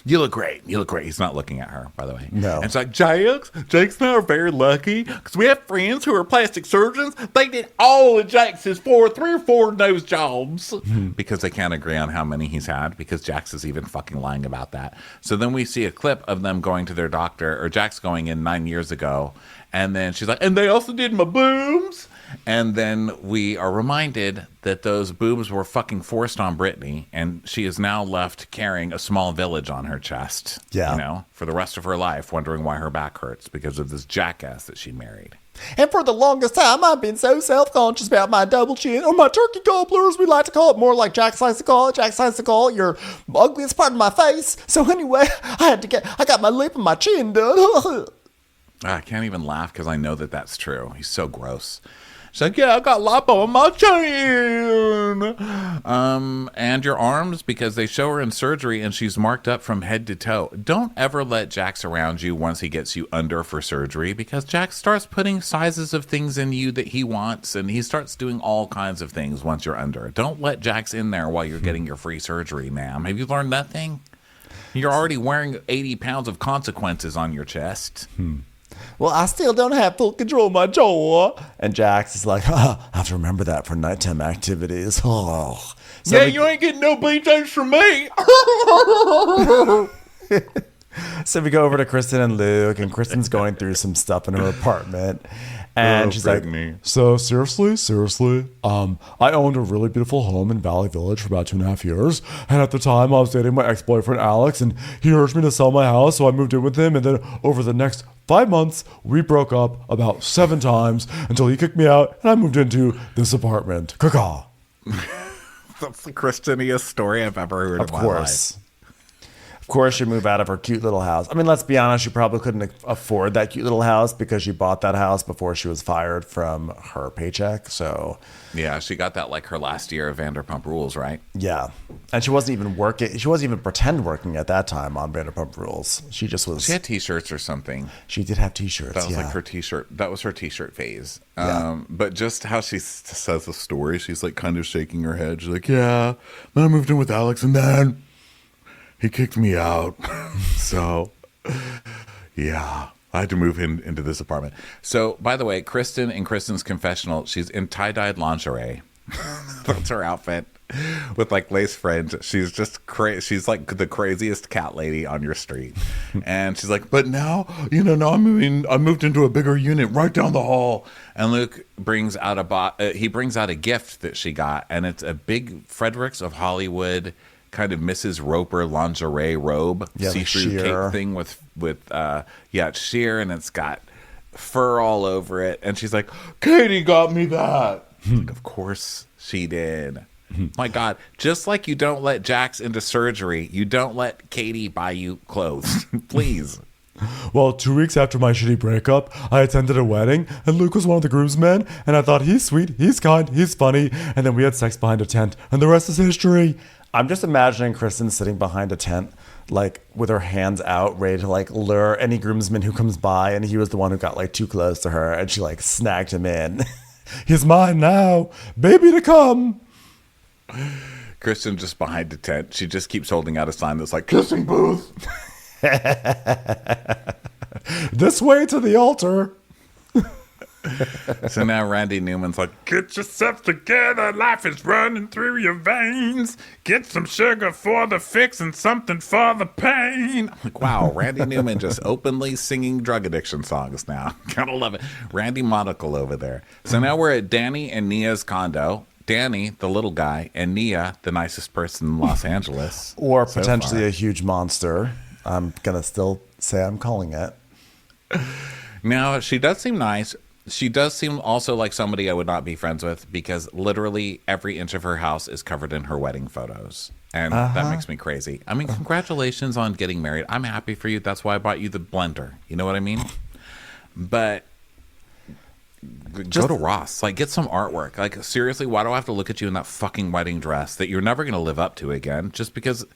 S1: you look great. You look great. He's not looking at her, by the way.
S2: No.
S1: And it's like, Jake's and I are very lucky because we have friends who are plastic surgeons. They did all of Jake's 3 or 4 nose jobs because they can't agree on how many he's had because Jax is even fucking lying about that. So then we see a clip of them going to their doctor, or Jax going in 9 years ago, and then she's like, and they also did my boobs. And then we are reminded that those boobs were fucking forced on Brittany, and she is now left carrying a small village on her chest.
S2: Yeah.
S1: You know, for the rest of her life, wondering why her back hurts because of this jackass that she married.
S2: And for the longest time, I've been so self-conscious about my double chin, or my turkey gobblers, we like to call it, more like Jax likes to call it. Jax likes to call it your ugliest part of my face. So anyway, I got my lip and my chin done.
S1: I can't even laugh because I know that that's true. He's so gross. She's like, yeah, I got lipo on my chin. And your arms, because they show her in surgery and she's marked up from head to toe. Don't ever let Jax around you once he gets you under for surgery, because Jax starts putting sizes of things in you that he wants, and he starts doing all kinds of things once you're under. Don't let Jax in there while you're getting your free surgery, ma'am. Have you learned nothing? You're already wearing 80 pounds of consequences on your chest.
S2: Well, I still don't have full control of my jaw. And Jax is like, I have to remember that for nighttime activities. Oh. So
S1: yeah, you ain't getting no BJs from me.
S2: So we go over to Kristen and Luke, and Kristen's going through some stuff in her apartment. And she's like, so seriously, I owned a really beautiful home in Valley Village for about 2.5 years. And at the time, I was dating my ex-boyfriend, Alex, and he urged me to sell my house, so I moved in with him. And then over the next 5 months, we broke up about 7 times until he kicked me out, and I moved into this apartment. Caw-caw.
S1: That's the Christianiest story I've ever heard of my life.
S2: Of course, she moved out of her cute little house. I mean, let's be honest, she probably couldn't afford that cute little house because she bought that house before she was fired from her paycheck. So,
S1: yeah, she got that like her last year of Vanderpump Rules, right?
S2: Yeah. And she wasn't even working. She wasn't even pretend working at that time on Vanderpump Rules. She just was.
S1: She had T-shirts or something.
S2: She did have T-shirts.
S1: That was like her T-shirt. That was her T-shirt phase.
S2: Yeah.
S1: But just how she says the story, she's like kind of shaking her head. She's like, yeah, then I moved in with Alex, and then he kicked me out. So, yeah, I had to move into this apartment. So, by the way, Kristen, in Kristen's confessional, she's in tie-dyed lingerie. That's her outfit, with like lace fringe. She's just crazy. She's like the craziest cat lady on your street. And she's like, but now, now I moved into a bigger unit right down the hall. And Luke brings out a gift that she got, and it's a big Fredericks of Hollywood kind of Mrs. Roper lingerie robe, see-through cape thing with it's sheer, and it's got fur all over it. And she's like, Katie got me that. Like, of course she did. My God, just like you don't let Jax into surgery, you don't let Katie buy you clothes. Please.
S2: Well, 2 weeks after my shitty breakup, I attended a wedding, and Luke was one of the groomsmen, and I thought, he's sweet, he's kind, he's funny, and then we had sex behind a tent, and the rest is history. I'm just imagining Kristen sitting behind a tent, like with her hands out, ready to like lure any groomsman who comes by, and he was the one who got like too close to her, and she like snagged him in. He's mine now, baby to come.
S1: Kristen just behind the tent. She just keeps holding out a sign that's like, kissing booth.
S2: This way to the altar.
S1: So now Randy Newman's like,
S10: get yourself together, life is running through your veins. Get some sugar for the fix and something for the pain.
S1: I'm like, wow, Randy Newman just openly singing drug addiction songs now. Gotta love it. Randy Monocle over there. So now we're at Danny and Nia's condo. Danny, the little guy, and Nia, the nicest person in Los Angeles.
S2: Or potentially a huge monster. I'm gonna still say I'm calling it.
S1: Now, she does seem nice. She does seem also like somebody I would not be friends with, because literally every inch of her house is covered in her wedding photos. And that makes me crazy. I mean, congratulations on getting married. I'm happy for you. That's why I bought you the blender. You know what I mean? But go to Ross. Like, get some artwork. Like, seriously, why do I have to look at you in that fucking wedding dress that you're never going to live up to again? Just because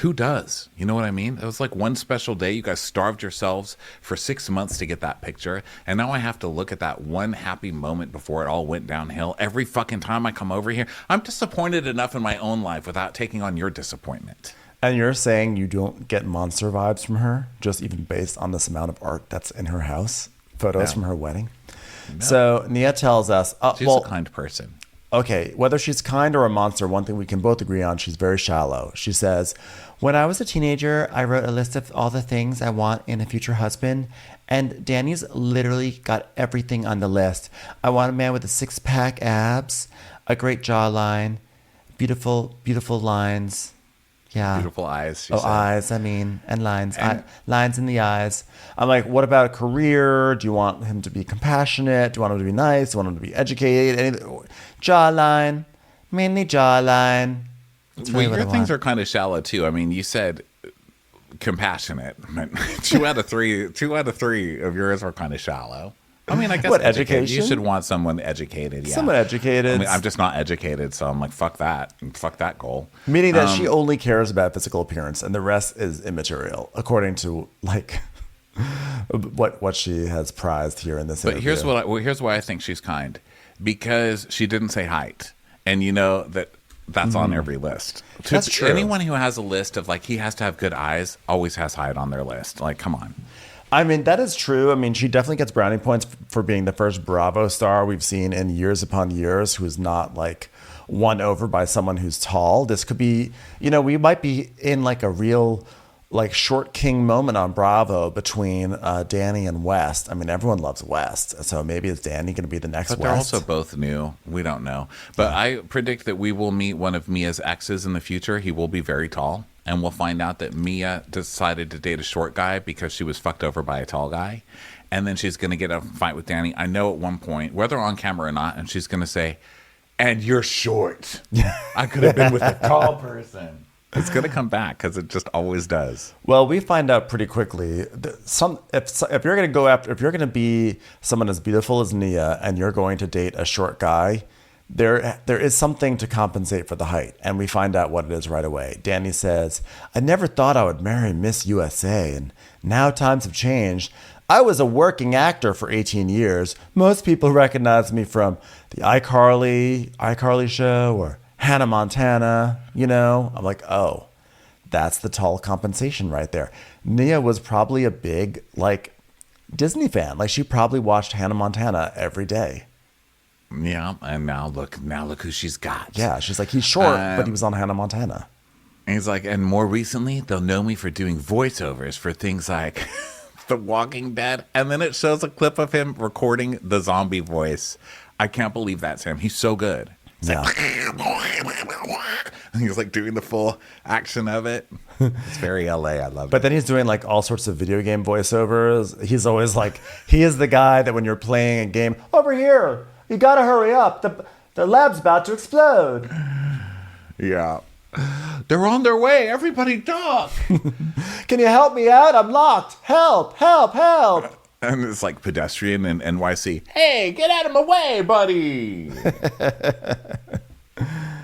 S1: Who does? You know what I mean? It was like one special day. You guys starved yourselves for 6 months to get that picture. And now I have to look at that one happy moment before it all went downhill. Every fucking time I come over here, I'm disappointed enough in my own life without taking on your disappointment.
S2: And you're saying you don't get monster vibes from her, just even based on this amount of art that's in her house, photos from her wedding. No. So Nia tells us,
S1: she's a kind person.
S2: Okay, whether she's kind or a monster, one thing we can both agree on, she's very shallow. She says, when I was a teenager, I wrote a list of all the things I want in a future husband, and Danny's literally got everything on the list. I want a man with a six-pack abs, a great jawline, beautiful, beautiful lines. Yeah.
S1: Beautiful eyes. She
S2: said.
S1: Eyes.
S2: And lines. Lines in the eyes. I'm like, what about a career? Do you want him to be compassionate? Do you want him to be nice? Do you want him to be educated? Jawline. Mainly jawline.
S1: Well, your things are kind of shallow too. I mean, you said compassionate. Two out of three of yours are kind of shallow. I mean, I guess education. You should want someone educated. Yeah.
S2: Someone educated.
S1: I mean, I'm just not educated, so I'm like, fuck that. Fuck that goal.
S2: Meaning that she only cares about physical appearance, and the rest is immaterial, according to like what she has prized here in this interview.
S1: But here's why I think she's kind, because she didn't say height, and you know that's on every list.
S2: That's true.
S1: Anyone who has a list of like he has to have good eyes always has height on their list. Like, come on.
S2: I mean, that is true. I mean, she definitely gets brownie points for being the first Bravo star we've seen in years upon years who is not like won over by someone who's tall. This could be, we might be in like a real like short king moment on Bravo between Danny and West. I mean, everyone loves West. So maybe is Danny going to be the next West?
S1: But they're also both new. We don't know. But I predict that we will meet one of Mia's exes in the future. He will be very tall. And we'll find out that Mia decided to date a short guy because she was fucked over by a tall guy. And then she's going to get a fight with Danny. I know at one point, whether on camera or not, and she's going to say, and you're short. I could have been with a tall person. It's going to come back because it just always does.
S2: Well, we find out pretty quickly if you're going to be someone as beautiful as Nia and you're going to date a short guy, there is something to compensate for the height, and we find out what it is right away. Danny says, I never thought I would marry Miss USA, and now times have changed. I was a working actor for 18 years. Most people recognize me from the iCarly show or Hannah Montana, I'm like, oh, that's the tall compensation right there. Nia was probably a big like Disney fan. Like she probably watched Hannah Montana every day.
S1: Yeah, and now look who she's got.
S2: Yeah, she's like, he's short, but he was on Hannah Montana.
S1: And he's like, and more recently, they'll know me for doing voiceovers for things like The Walking Dead. And then it shows a clip of him recording the zombie voice. I can't believe that's him. He's so good. He's like, and he's like doing the full action of it. It's very LA. I love it.
S2: But then he's doing like all sorts of video game voiceovers. He's always like, he is the guy that when you're playing a game, over here, you gotta hurry up. The lab's about to explode.
S1: Yeah. They're on their way. Everybody duck.
S2: Can you help me out? I'm locked. Help, help, help.
S1: And it's like pedestrian and NYC. Hey, get out of my way, buddy.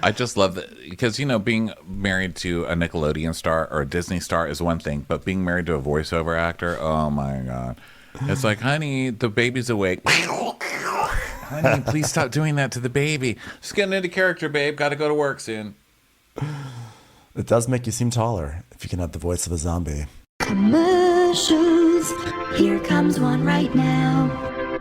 S1: I just love that because, being married to a Nickelodeon star or a Disney star is one thing, but being married to a voiceover actor, oh my God. It's like, honey, the baby's awake. Honey, please stop doing that to the baby. Just getting into character, babe. Got to go to work soon.
S2: It does make you seem taller if you can have the voice of a zombie.
S11: Commercials. Here comes one right now.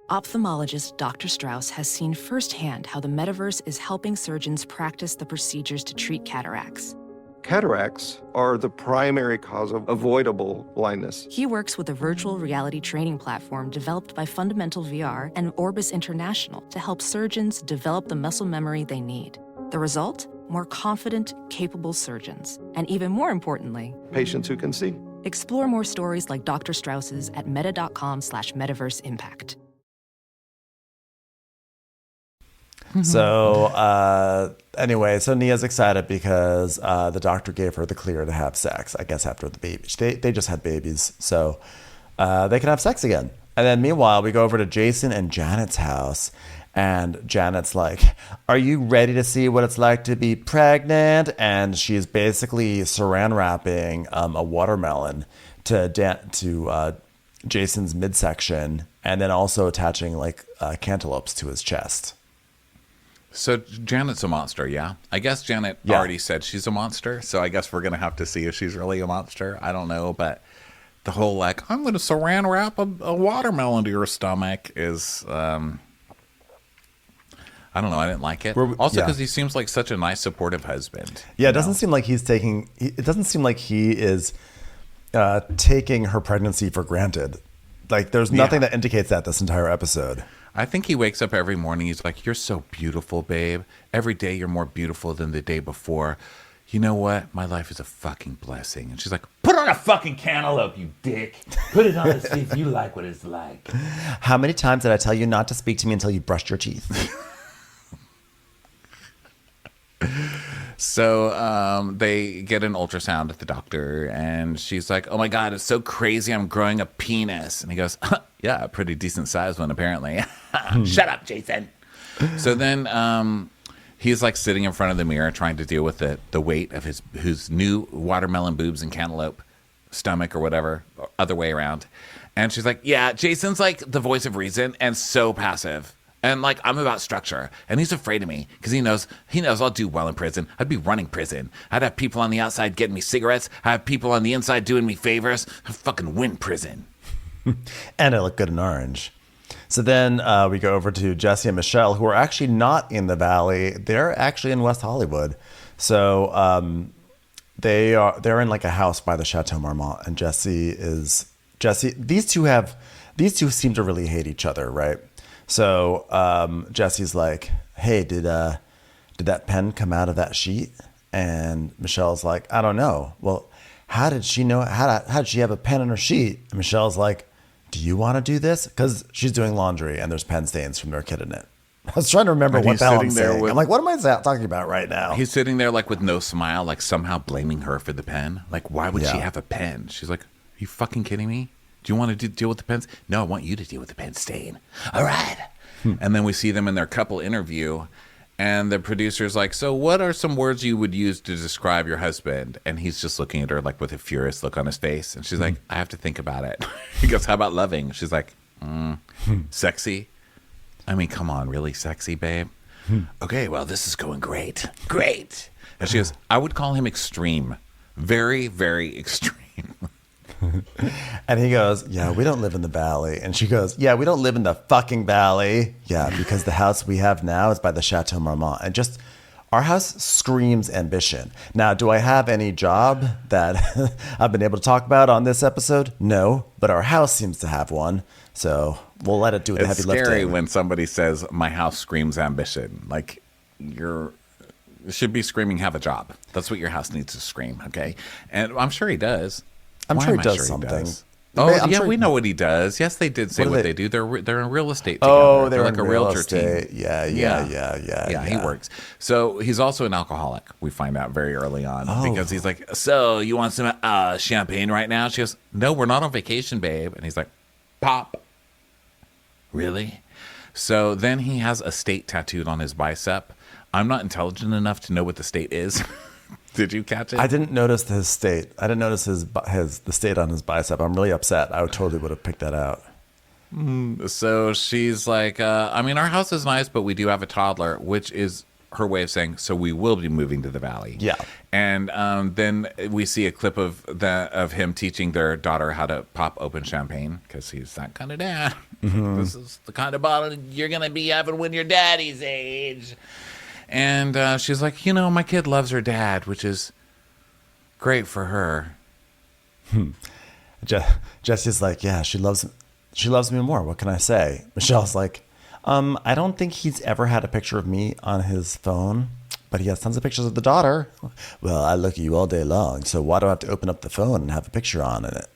S6: Ophthalmologist Dr. Strauss has seen firsthand how the metaverse is helping surgeons practice the procedures to treat cataracts.
S7: Cataracts are the primary cause of avoidable blindness.
S6: He works with a virtual reality training platform developed by Fundamental VR and Orbis International to help surgeons develop the muscle memory they need. The result? More confident, capable surgeons. And even more importantly,
S7: patients who can see.
S6: Explore more stories like Dr. Strauss's at meta.com/metaverseimpact.
S2: So anyway, so Nia's excited because the doctor gave her the clear to have sex, I guess, after the baby. They just had babies, so they can have sex again. And then meanwhile, we go over to Jason and Janet's house. And Janet's like, are you ready to see what it's like to be pregnant? And she's basically saran wrapping a watermelon to Jason's midsection, and then also attaching like cantaloupes to his chest.
S1: So Janet's a monster, yeah? I guess Janet already said she's a monster, so I guess we're going to have to see if she's really a monster. I don't know, but the whole, like, I'm going to saran wrap a watermelon to your stomach is... I don't know. I didn't like it. Also, because he seems like such a nice, supportive husband.
S2: Yeah, it doesn't seem like he's taking... It doesn't seem like he is taking her pregnancy for granted. Like, there's nothing that indicates that this entire episode.
S1: I think he wakes up every morning. He's like, you're so beautiful, babe. Every day you're more beautiful than the day before. You know what? My life is a fucking blessing. And she's like, put on a fucking cantaloupe, you dick. Put it on and see if you like what it's like.
S2: How many times did I tell you not to speak to me until you brushed your teeth?
S1: So they get an ultrasound at the doctor, and she's like, oh my God, it's so crazy. I'm growing a penis. And he goes, yeah, a pretty decent sized one, apparently. Shut up, Jason. So then he's like sitting in front of the mirror trying to deal with the weight of his new watermelon boobs and cantaloupe stomach or whatever, or other way around. And she's like, yeah, Jason's like the voice of reason and so passive. And like, I'm about structure, and he's afraid of me because he knows I'll do well in prison. I'd be running prison. I'd have people on the outside getting me cigarettes. I have people on the inside doing me favors. I'd fucking win prison.
S2: And I look good in orange. So then we go over to Jesse and Michelle, who are actually not in the Valley. They're actually in West Hollywood. So they're in like a house by the Chateau Marmont, and Jesse. These two seem to really hate each other, right? So Jesse's like, hey, did that pen come out of that sheet? And Michelle's like, I don't know. Well, how did she know? How did she have a pen in her sheet? And Michelle's like, do you want to do this? Because she's doing laundry and there's pen stains from their kid in it. I was trying to remember what the hell I'm saying. I'm like, what am I talking about right now?
S1: He's sitting there like with no smile, like somehow blaming her for the pen. Like, why would she have a pen? She's like, are you fucking kidding me? Do you want to deal with the pens? No, I want you to deal with the pen stain. All right. And then we see them in their couple interview, and the producer's like, so what are some words you would use to describe your husband? And he's just looking at her like with a furious look on his face. And she's like, I have to think about it. He goes, how about loving? She's like, sexy. I mean, come on, really sexy, babe? Okay, well, this is going great. Great. And she goes, I would call him extreme. Very, very extreme.
S2: And he goes, yeah, we don't live in the Valley. And she goes, yeah, we don't live in the fucking Valley. Yeah, because the house we have now is by the Chateau Marmont. And just, our house screams ambition. Now, do I have any job that I've been able to talk about on this episode? No, but our house seems to have one. So we'll let it do the heavy lifting.
S1: It's scary when somebody says, my house screams ambition. Like, you should be screaming, have a job. That's what your house needs to scream, okay? And I'm sure he does.
S2: I'm sure he does something.
S1: We know what he does. Yes, they did say what they do. They're in real estate together.
S2: Oh, they're
S1: like
S2: in
S1: a
S2: real
S1: realtor
S2: estate.
S1: team.
S2: Yeah,
S1: he works. So he's also an alcoholic. We find out very early on because he's like, so you want some champagne right now? She goes, no, we're not on vacation, babe. And he's like, pop. Really? So then he has a state tattooed on his bicep. I'm not intelligent enough to know what the state is. Did you catch it?
S2: I didn't notice his state. I didn't notice the state on his bicep. I'm really upset. I totally would have picked that out.
S1: So she's like, I mean, our house is nice, but we do have a toddler, which is her way of saying, so we will be moving to the Valley.
S2: Yeah.
S1: And then we see a clip of him teaching their daughter how to pop open champagne because he's that kind of dad. Mm-hmm. This is the kind of bottle you're going to be having when you're daddy's age. And she's like, my kid loves her dad, which is great for her.
S2: Jesse's like, yeah, she loves me more. What can I say? Michelle's like, I don't think he's ever had a picture of me on his phone, but he has tons of pictures of the daughter. Well, I look at you all day long, so why do I have to open up the phone and have a picture on it?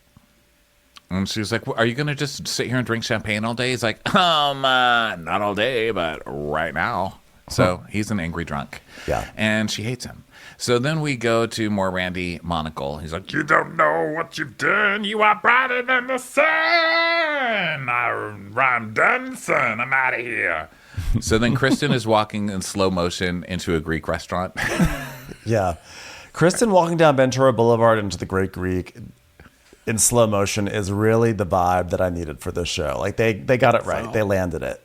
S1: And she was like, are you going to just sit here and drink champagne all day? He's like, not all day, but right now. So he's an angry drunk.
S2: Yeah.
S1: And she hates him. So then we go to more Randy Monocle. He's like,
S10: you don't know what you've done. You are brighter than the sun. I'm done, son. I'm out of here.
S1: So then Kristen is walking in slow motion into a Greek restaurant.
S2: Yeah. Kristen walking down Ventura Boulevard into the Great Greek in slow motion is really the vibe that I needed for this show. Like they got it right. They landed it.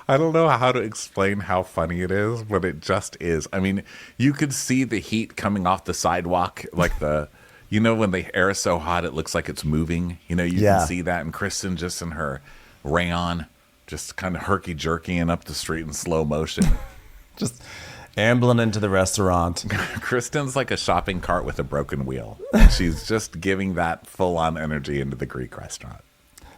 S1: I don't know how to explain how funny it is, but it just is. I mean, you could see the heat coming off the sidewalk, like when the air is so hot, it looks like it's moving. You can see that. And Kristen just in her rayon, just kind of herky-jerkying up the street in slow motion.
S2: Just ambling into the restaurant.
S1: Kristen's like a shopping cart with a broken wheel. She's just giving that full-on energy into the Greek restaurant.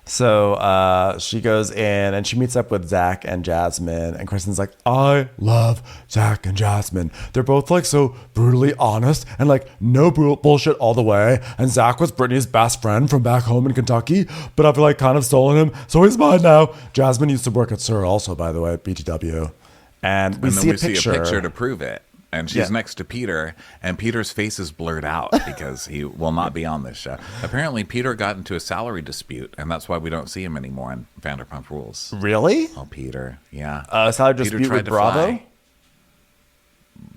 S2: So she goes in and she meets up with Zach and Jasmine. And Kristen's like, I love Zach and Jasmine. They're both like so brutally honest and like no bullshit all the way. And Zach was Brittany's best friend from back home in Kentucky, but I've like kind of stolen him. So he's mine now. Jasmine used to work at SUR also, by the way, at BTW. And we see a picture
S1: to prove it. And she's next to Peter, and Peter's face is blurred out because he will not be on this show. Apparently, Peter got into a salary dispute, and that's why we don't see him anymore on Vanderpump Rules.
S2: Really?
S1: Oh, Peter, yeah.
S2: Salary dispute with Bravo?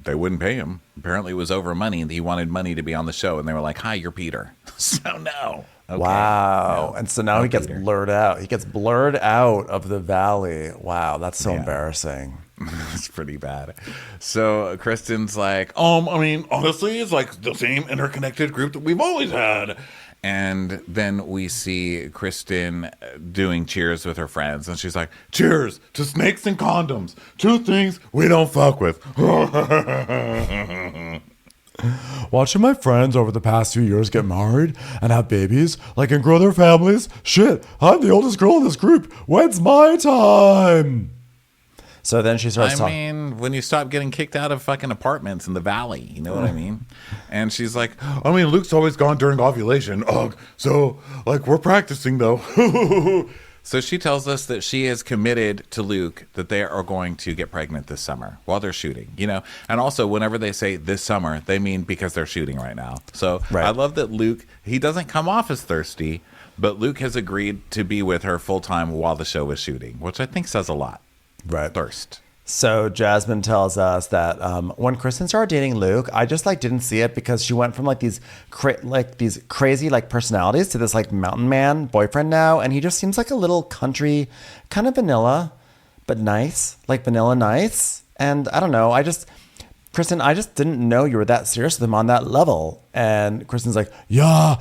S1: They wouldn't pay him. Apparently, it was over money, and he wanted money to be on the show, and they were like, hi, you're Peter. So, no. Okay.
S2: Wow.
S1: No.
S2: And so now he gets blurred out. He gets blurred out of the valley. Wow, that's so embarrassing.
S1: It's pretty bad. So Kristen's like, I mean, honestly, it's like the same interconnected group that we've always had. And then we see Kristen doing cheers with her friends. And she's like, cheers to snakes and condoms. Two things we don't fuck with.
S2: Watching my friends over the past few years get married and have babies, like, and grow their families. Shit, I'm the oldest girl in this group. When's my time? So then she starts talking.
S1: I mean, when you stop getting kicked out of fucking apartments in the valley, you know what I mean? And she's like, I mean, Luke's always gone during ovulation. Ugh. So, like, we're practicing, though. So she tells us that she is committed to Luke, that they are going to get pregnant this summer while they're shooting, And also, whenever they say this summer, they mean because they're shooting right now. So I love that Luke, he doesn't come off as thirsty, but Luke has agreed to be with her full time while the show is shooting, which I think says a lot.
S2: Right.
S1: Thirst.
S2: So Jasmine tells us that when Kristen started dating Luke, I just like didn't see it because she went from like these crazy like personalities to this like mountain man boyfriend now, and he just seems like a little country, kind of vanilla, but nice, like vanilla nice. And I don't know, Kristen, I just didn't know you were that serious with him on that level. And Kristen's like, yeah.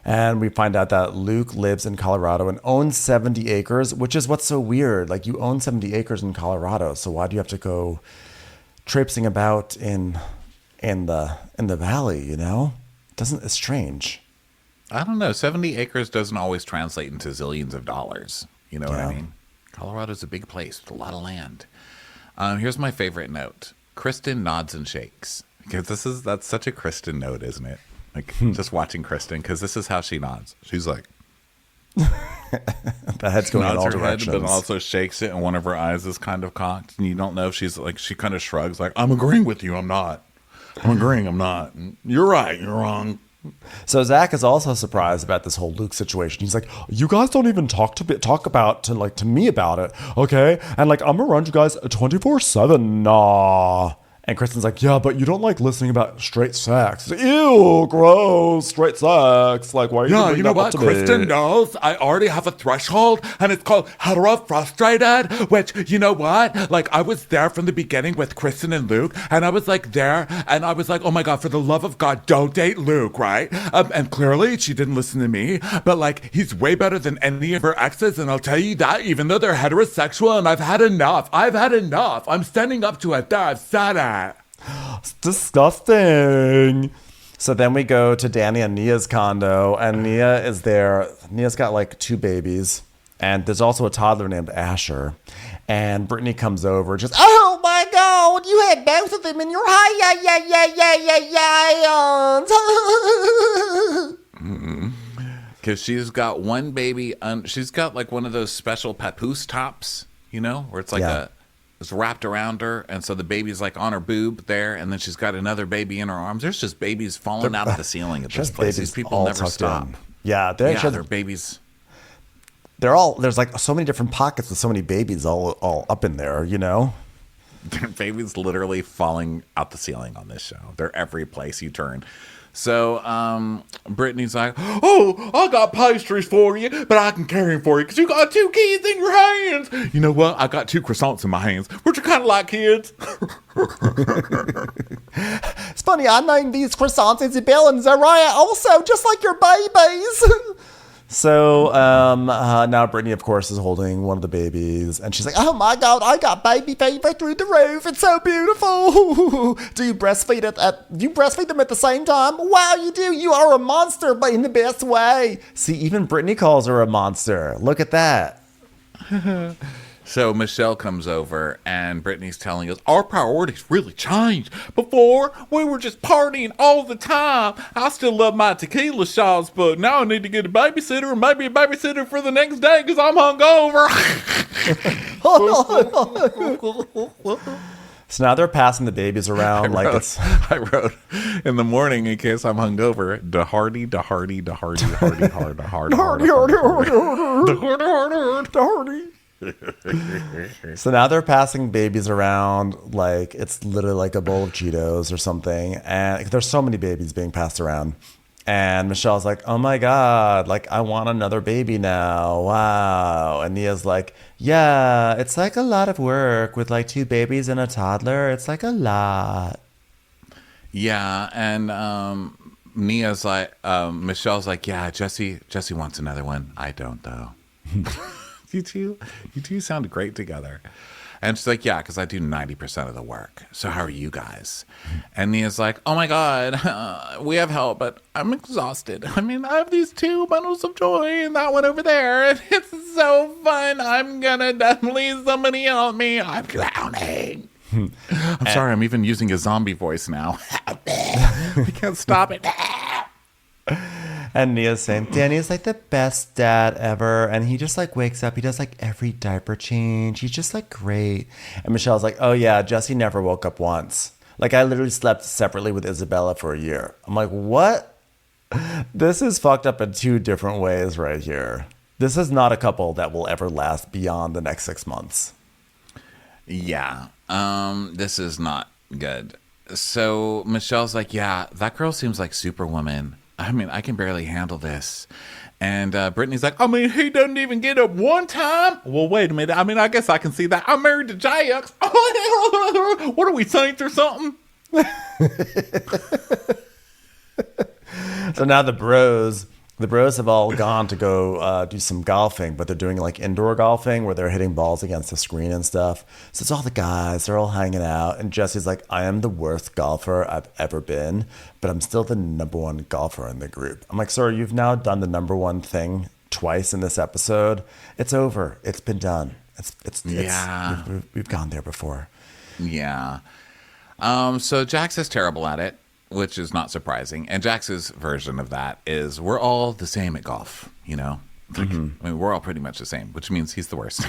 S2: And we find out that Luke lives in Colorado and owns 70 acres, which is what's so weird. Like, you own 70 acres in Colorado, so why do you have to go traipsing about in the valley? It's strange.
S1: I don't know. 70 acres doesn't always translate into zillions of dollars. You know what I mean? Colorado's a big place with a lot of land. Here's my favorite note. Kristen nods and shakes, because that's such a Kristen note, isn't it? Like, just watching Kristen, because this is how she nods. She's like,
S2: the head's going in all directions.
S1: Head, but also shakes it, and one of her eyes is kind of cocked, and you don't know if she's like, she kind of shrugs, like, I'm agreeing with you, I'm not. I'm agreeing, I'm not. You're right, you're wrong.
S2: So Zach is also surprised about this whole Luke situation. He's like, you guys don't even talk to me about it, okay? And like, I'm around you guys 24/7. Nah. And Kristen's like, yeah, but you don't like listening about straight sex. Like, ew, gross, straight sex. Like, why are you bringing that up to me?
S1: Kristen knows I already have a threshold, and it's called hetero frustrated, which, you know what? Like, I was there from the beginning with Kristen and Luke, and I was like there, and I was like, oh my God, for the love of God, don't date Luke, right? And clearly she didn't listen to me, but like, he's way better than any of her exes, and I'll tell you that, even though they're heterosexual, and I've had enough. I'm standing up to it. There, I've said it.
S2: It's disgusting. So then we go to Danny and Nia's condo, and Nia is there. Nia's got like 2 babies, and there's also a toddler named Asher. And Brittany comes over, just, oh my God, you had both of them in your
S1: Because she's got one baby, she's got like one of those special papoose tops, where it's like it's wrapped around her, and so the baby's like on her boob there, and then she's got another baby in her arms. There's just babies falling out of the ceiling at this place. These people never stop.
S2: Yeah,
S1: they're babies.
S2: there's like so many different pockets with so many babies all up in there, you know?
S1: Babies literally falling out the ceiling on this show. They're every place you turn. So Brittany's like, oh, I got pastries for you, but I can carry them for you because you got 2 kids in your hands. You know what? I got 2 croissants in my hands, which are kind of like kids.
S2: It's funny, I named these croissants Isabel and Zariah also, just like your babies. So now Brittany, of course, is holding one of the babies, and she's like, oh my God, I got baby fever through the roof. It's so beautiful. Do you breastfeed you breastfeed them at the same time? Wow, you do. You are a monster, but in the best way. See, even Brittany calls her a monster. Look at that.
S1: So Michelle comes over, and Brittany's telling us, our priorities really changed. Before, we were just partying all the time. I still love my tequila shots, but now I need to get a babysitter and maybe a babysitter for the next day because I'm hungover.
S2: So now they're passing the babies around
S1: I wrote in the morning in case I'm hungover, da hardy, hard.
S2: So now they're passing babies around like it's literally like a bowl of Cheetos or something, and there's so many babies being passed around, and Michelle's like, oh my God, like I want another baby now, wow. And Nia's like, yeah, it's like a lot of work with like 2 babies and a toddler. It's like a lot.
S1: Yeah, and Nia's like, Michelle's like, yeah, Jesse wants another one. I don't though. You two sound great together. And she's like, yeah, because I do 90% of the work. So how are you guys? And Nia's like, oh my God, we have help, but I'm exhausted. I mean, I have these 2 bundles of joy and that one over there. And it's so fun. I'm going to definitely somebody help me. I'm drowning. I'm sorry, I'm even using a zombie voice now. I can't stop it.
S2: And Nia's saying, Danny's like the best dad ever. And he just like wakes up. He does like every diaper change. He's just like great. And Michelle's like, oh yeah, Jesse never woke up once. Like I literally slept separately with Isabella for a year. I'm like, what? This is fucked up in 2 different ways right here. This is not a couple that will ever last beyond the next 6 months.
S1: Yeah. This is not good. So Michelle's like, yeah, that girl seems like Superwoman. I mean, I can barely handle this. And Brittany's like, I mean, he doesn't even get up one time? Well, wait a minute. I mean, I guess I can see that. I'm married to Jax. What are we, saints or something?
S2: So now the bros have all gone to go do some golfing, but they're doing like indoor golfing where they're hitting balls against the screen and stuff. So it's all the guys, they're all hanging out. And Jesse's like, I am the worst golfer I've ever been, but I'm still the number 1 golfer in the group. I'm like, sir, you've now done the number 1 thing twice in this episode. It's over. It's been done. We've gone there before.
S1: Yeah. So Jax is terrible at it, which is not surprising. And Jax's version of that is we're all the same at golf, you know? Like, I mean, we're all pretty much the same, which means he's the worst.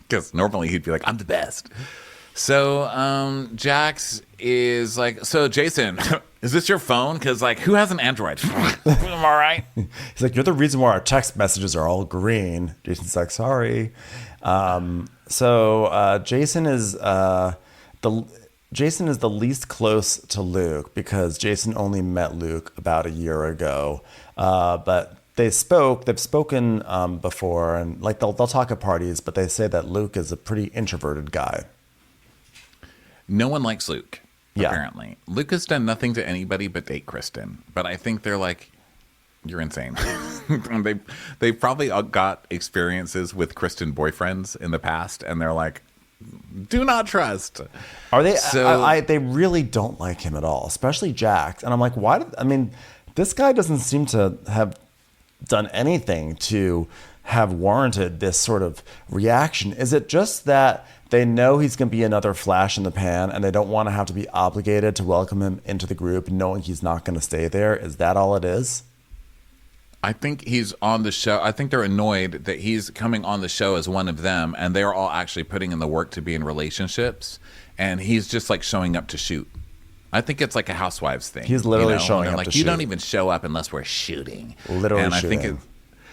S1: Because normally he'd be like, I'm the best. So Jax is like, so Jason, is this your phone? Because, like, who has an Android? Am I right?
S2: He's like, you're the reason why our text messages are all green. Jason's like, sorry. So Jason is the least close to Luke because Jason only met Luke about a year ago. But they've spoken before, and like they'll talk at parties, but they say that Luke is a pretty introverted guy.
S1: No one likes Luke, apparently. Luke has done nothing to anybody but date Kristen. But I think they're like, you're insane. They've probably got experiences with Kristen boyfriends in the past, and they're like, do not trust.
S2: Are they? So, they really don't like him at all, especially Jax. And I'm like, this guy doesn't seem to have done anything to have warranted this sort of reaction. Is it just that they know he's going to be another flash in the pan and they don't want to have to be obligated to welcome him into the group knowing he's not going to stay there? Is that all it is?
S1: I think he's on the show. I think they're annoyed that he's coming on the show as one of them, and they're all actually putting in the work to be in relationships, and he's just like showing up to shoot. I think it's like a Housewives thing.
S2: He's literally showing up
S1: like,
S2: to
S1: you
S2: shoot.
S1: don't even show up unless we're shooting.
S2: Literally
S1: and
S2: shooting.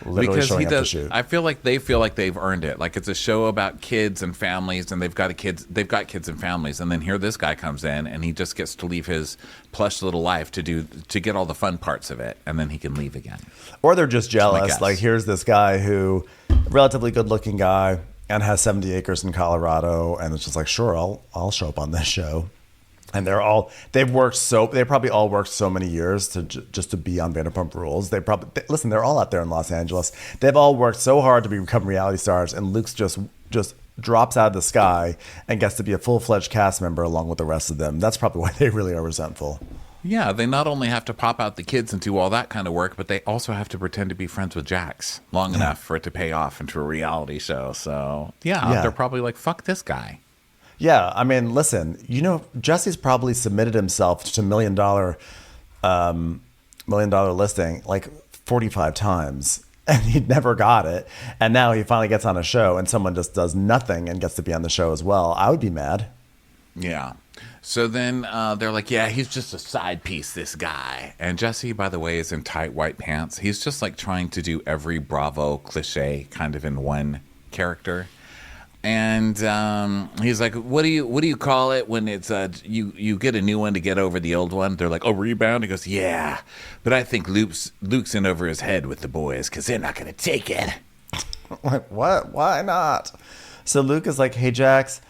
S2: Literally
S1: because
S2: showing
S1: he
S2: up to
S1: does.
S2: shoot.
S1: I feel like they feel like they've earned it. Like it's a show about kids and families, and they've got kids and families. And then here this guy comes in, and he just gets to leave his plush little life to get all the fun parts of it, and then he can leave again.
S2: Or they're just jealous.
S1: guess.
S2: Like here's this guy who, relatively good looking guy, and has 70 acres in Colorado, and it's just like, sure, I'll show up on this show. And they probably all worked so many years to just to be on Vanderpump Rules. Listen, they're all out there in Los Angeles. They've all worked so hard to become reality stars, and Luke's just drops out of the sky and gets to be a full-fledged cast member along with the rest of them. That's probably why they really are resentful.
S1: Yeah, they not only have to pop out the kids and do all that kind of work, but they also have to pretend to be friends with Jax long enough for it to pay off into a reality show. So yeah, they're probably like, fuck this guy.
S2: Yeah, I mean, listen, Jesse's probably submitted himself to $1 million listing like 45 times, and he never got it. And now he finally gets on a show, and someone just does nothing and gets to be on the show as well. I would be mad.
S1: Yeah. So then they're like, yeah, he's just a side piece, this guy. And Jesse, by the way, is in tight white pants. He's just like trying to do every Bravo cliche kind of in one character. And he's like, what do you call it when it's you get a new one to get over the old one? They're like, oh, rebound? He goes, yeah, but I think Luke's in over his head with the boys because they're not going to take it.
S2: Like, what? Why not? So Luke is like, hey, Jax,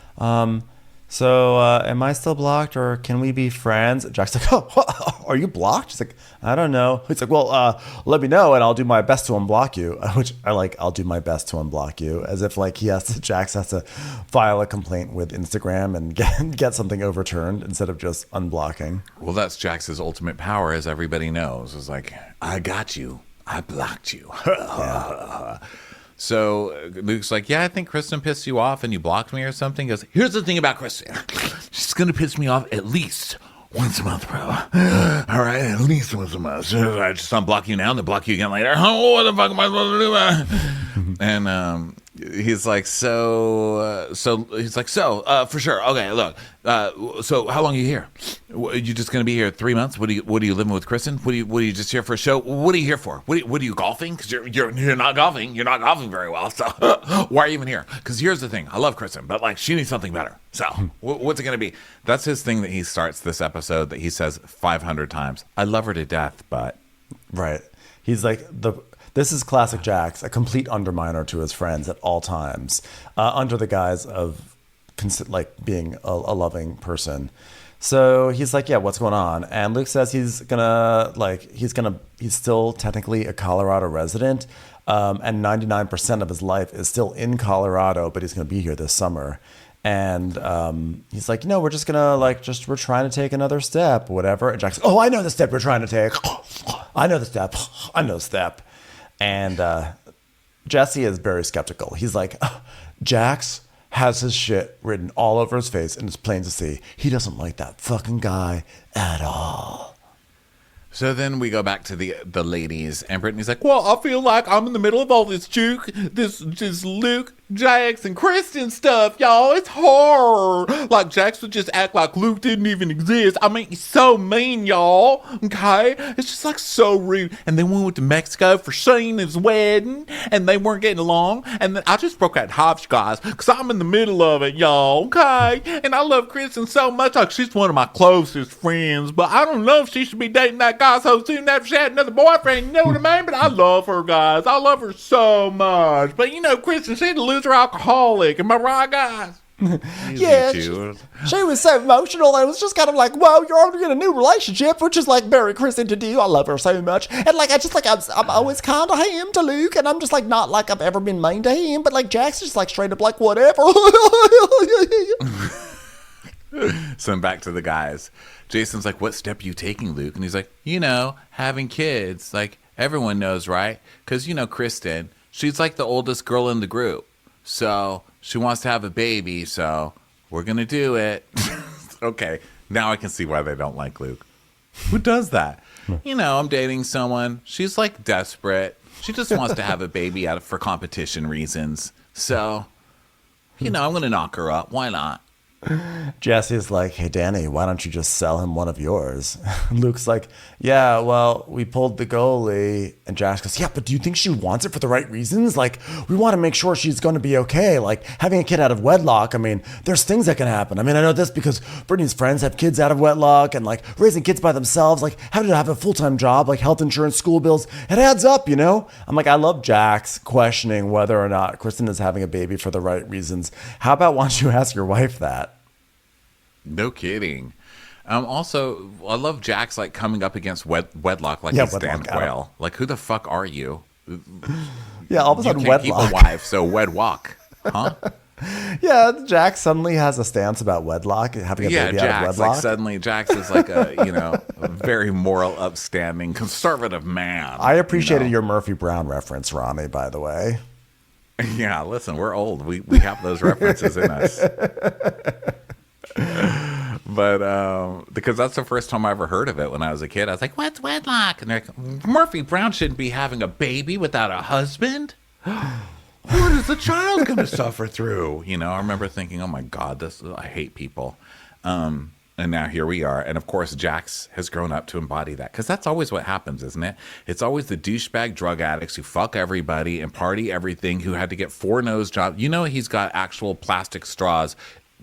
S2: so am I still blocked or can we be friends? Jack's like, oh, are you blocked? He's like, I don't know. He's like, well, let me know and I'll do my best to unblock you, which I like. I'll do my best to unblock you, as if like Jax has to file a complaint with Instagram and get something overturned instead of just unblocking.
S1: Well, that's Jax's ultimate power, as everybody knows. It's like, I got you. I blocked you. Yeah. So Luke's like, yeah, I think Kristen pissed you off and you blocked me or something. He goes, here's the thing about Kristen. She's going to piss me off at least once a month, bro. All right, at least once a month. So I just unblock you now and then block you again later. Oh, what the fuck am I supposed to do? And he's like, so for sure. Okay, look. So how long are you here? You just going to be here 3 months? What are you living with Kristen? What are you just here for a show? What are you here for? What are you golfing? Because you're not golfing. You're not golfing very well. So why are you even here? Because here's the thing. I love Kristen, but like she needs something better. So what's it going to be? That's his thing that he starts this episode that he says 500 times. I love her to death, but
S2: right. He's like This is classic Jax, a complete underminer to his friends at all times, under the guise of being a loving person. So he's like, yeah, what's going on? And Luke says he's still technically a Colorado resident, and 99% of his life is still in Colorado, but he's going to be here this summer. And he's like, we're just gonna we're trying to take another step, whatever. And Jack's like, oh, I know the step we're trying to take. I know the step. And Jesse is very skeptical. He's like, Jax has his shit written all over his face, and it's plain to see he doesn't like that fucking guy at all.
S1: So then we go back to the ladies, and Brittany's like, well, I feel like I'm in the middle of all this this Luke, Jax, and Kristen stuff, y'all. It's hard. Like, Jax would just act like Luke didn't even exist. I mean, he's so mean, y'all. Okay? It's just, like, so rude. And then we went to Mexico for Sheena's wedding, and they weren't getting along. And then I just broke out Hobbs, guys, because I'm in the middle of it, y'all. Okay? And I love Kristen so much. Like, she's one of my closest friends. But I don't know if she should be dating that guy so soon after she had another boyfriend. You know what I mean? But I love her, guys. I love her so much. But, Kristen, she's a loser alcoholic. Am I right, guys?
S2: Yeah, she was so emotional. I was just kind of like, whoa, you're already in a new relationship, which is like very Kristen to do. I love her so much. And like, I'm always kind of him to Luke, and I'm just like, not like I've ever been mean to him, but like Jack's just like straight up like, whatever.
S1: So I'm back to the guys. Jason's like, what step are you taking, Luke? And he's like, having kids. Like, everyone knows, right? Because, Kristen, she's like the oldest girl in the group. So she wants to have a baby, so we're going to do it. Okay, now I can see why they don't like Luke. Who does that? I'm dating someone. She's like desperate. She just wants to have a baby for competition reasons. So, I'm going to knock her up. Why not?
S2: Jesse's like, hey, Danny, why don't you just sell him one of yours? Luke's like, yeah, well, we pulled the goalie. And Jax goes, yeah, but do you think she wants it for the right reasons? Like, we want to make sure she's going to be okay. Like, having a kid out of wedlock, I mean, there's things that can happen. I mean, I know this because Brittany's friends have kids out of wedlock, and like raising kids by themselves, like having to have a full-time job, like health insurance, school bills, it adds up, you know? I'm like, I love Jax questioning whether or not Kristen is having a baby for the right reasons. How about why don't you ask your wife that?
S1: No kidding. Also, I love Jax like coming up against wedlock like
S2: Yeah,
S1: he's Stan
S2: wedlock,
S1: Quayle. Like, who the fuck are you?
S2: Yeah, all of a
S1: You
S2: sudden
S1: can't keep
S2: wedlock.
S1: a wife, so wedlock, huh?
S2: Yeah, Jax suddenly has a stance about wedlock, having a
S1: Yeah,
S2: baby out of
S1: Jax.
S2: wedlock.
S1: Like suddenly, Jax is like a a very moral, upstanding, conservative man.
S2: I appreciated
S1: you know?
S2: your Murphy Brown reference, Ronnie, by the way.
S1: Yeah, listen, we're old. We have those references in us. But because that's the first time I ever heard of it when I was a kid. I was like, what's wedlock? And they're like, Murphy Brown shouldn't be having a baby without a husband. What is the child going to suffer through? You know, I remember thinking, oh my God, I hate people. And now here we are. And of course, Jax has grown up to embody that. Because that's always what happens, isn't it? It's always the douchebag drug addicts who fuck everybody and party everything, who had to get 4 nose jobs. You know, he's got actual plastic straws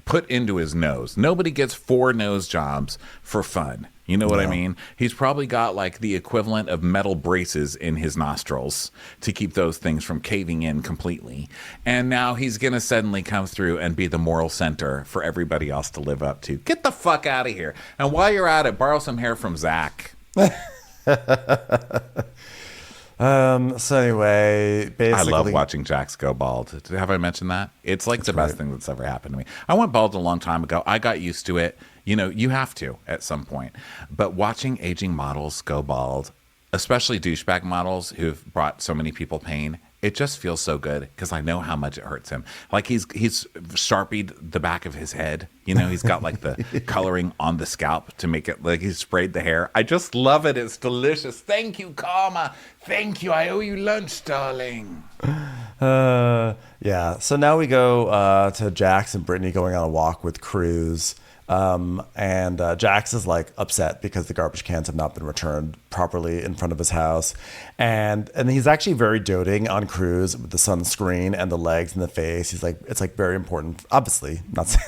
S1: put into his nose. Nobody gets 4 nose jobs for fun. You know what I mean? He's probably got like the equivalent of metal braces in his nostrils to keep those things from caving in completely. And now he's going to suddenly come through and be the moral center for everybody else to live up to. Get the fuck out of here. And while you're at it, borrow some hair from Zach.
S2: So anyway, basically,
S1: I love watching Jax go bald. Have I mentioned that? It's like the best thing that's ever happened to me. I went bald a long time ago. I got used to it. You know, you have to at some point. But watching aging models go bald, especially douchebag models who've brought so many people pain, it just feels so good because I know how much it hurts him. Like he's Sharpied the back of his head. You know, he's got like the coloring on the scalp to make it like he's sprayed the hair. I just love it. It's delicious. Thank you, Karma. Thank you. I owe you lunch, darling.
S2: Yeah. So now we go to Jax and Brittany going on a walk with Cruz. And Jax is like upset because the garbage cans have not been returned properly in front of his house, and he's actually very doting on Cruz with the sunscreen and the legs and the face. He's like, it's like very important. Obviously,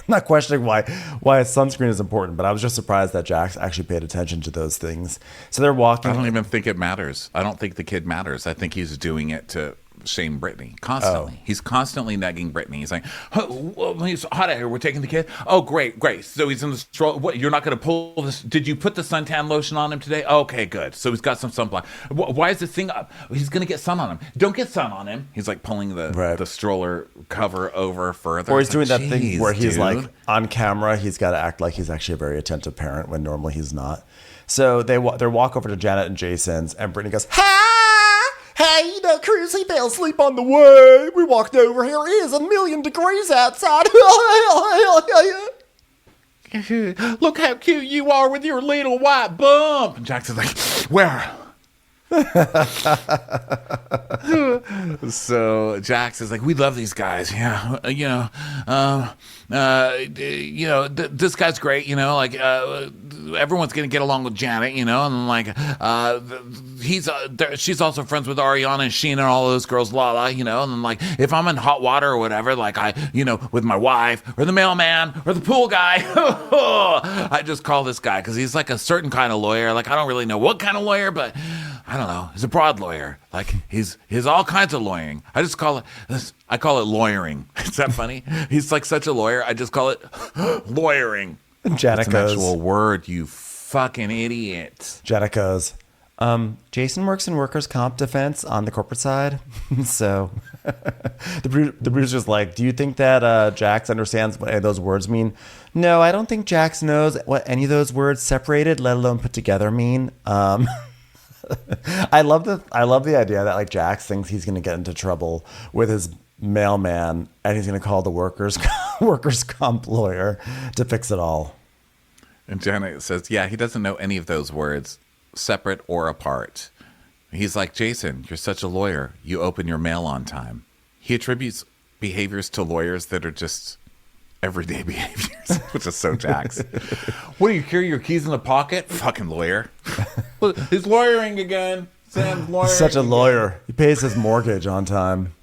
S2: not questioning why sunscreen is important, but I was just surprised that Jax actually paid attention to those things. So they're walking.
S1: I don't even think it matters. I don't think the kid matters. I think he's doing it to shame Brittany constantly.
S2: Oh.
S1: He's constantly negging Brittany. He's like, oh, it's hot out here. We're taking the kid. Oh, great. So he's in the stroller. What? You're not going to pull this? Did you put the suntan lotion on him today? Okay, good. So he's got some sunblock. Why is this thing up? He's going to get sun on him. Don't get sun on him. He's like pulling the stroller cover over further.
S2: Or he's doing
S1: like,
S2: that thing where he's
S1: dude.
S2: like on camera. He's got to act like he's actually a very attentive parent when normally he's not. So they walk over to Janet and Jason's, and Brittany goes, "Hi! Hey, you know, Cruz, he fell asleep on the way. We walked over here. It is 1,000,000 degrees outside."
S1: Look how cute you are with your little white bump. And Jackson's like, where? So Jax is like, we love these guys. Yeah. This guy's great. You know, like, everyone's going to get along with Janet, you know, and like, she's also friends with Ariana and Sheena and all those girls, Lala, you know, and then like, if I'm in hot water or whatever, like with my wife or the mailman or the pool guy, I just call this guy because he's like a certain kind of lawyer. Like, I don't really know what kind of lawyer, but I don't know. He's a broad lawyer. Like he's all kinds of lawyering. I call it lawyering. Is that funny? He's like such a lawyer. I just call it lawyering.
S2: Janet
S1: It's an
S2: goes,
S1: actual word, you fucking idiot.
S2: Janet goes, Jason works in workers' comp defense on the corporate side. So the producer's like, do you think that Jax understands what any of those words mean? No, I don't think Jax knows what any of those words separated, let alone put together, mean. I love the idea that like Jax thinks he's going to get into trouble with his mailman, and he's going to call the workers comp lawyer to fix it all.
S1: And Janet says, yeah, he doesn't know any of those words, separate or apart. He's like, Jason, you're such a lawyer. You open your mail on time. He attributes behaviors to lawyers that are just everyday behaviors, which is so Jax. What do you carry your keys in the pocket? Fucking lawyer. He's lawyering again. Sam's lawyering.
S2: He's such a lawyer. He pays his mortgage on time.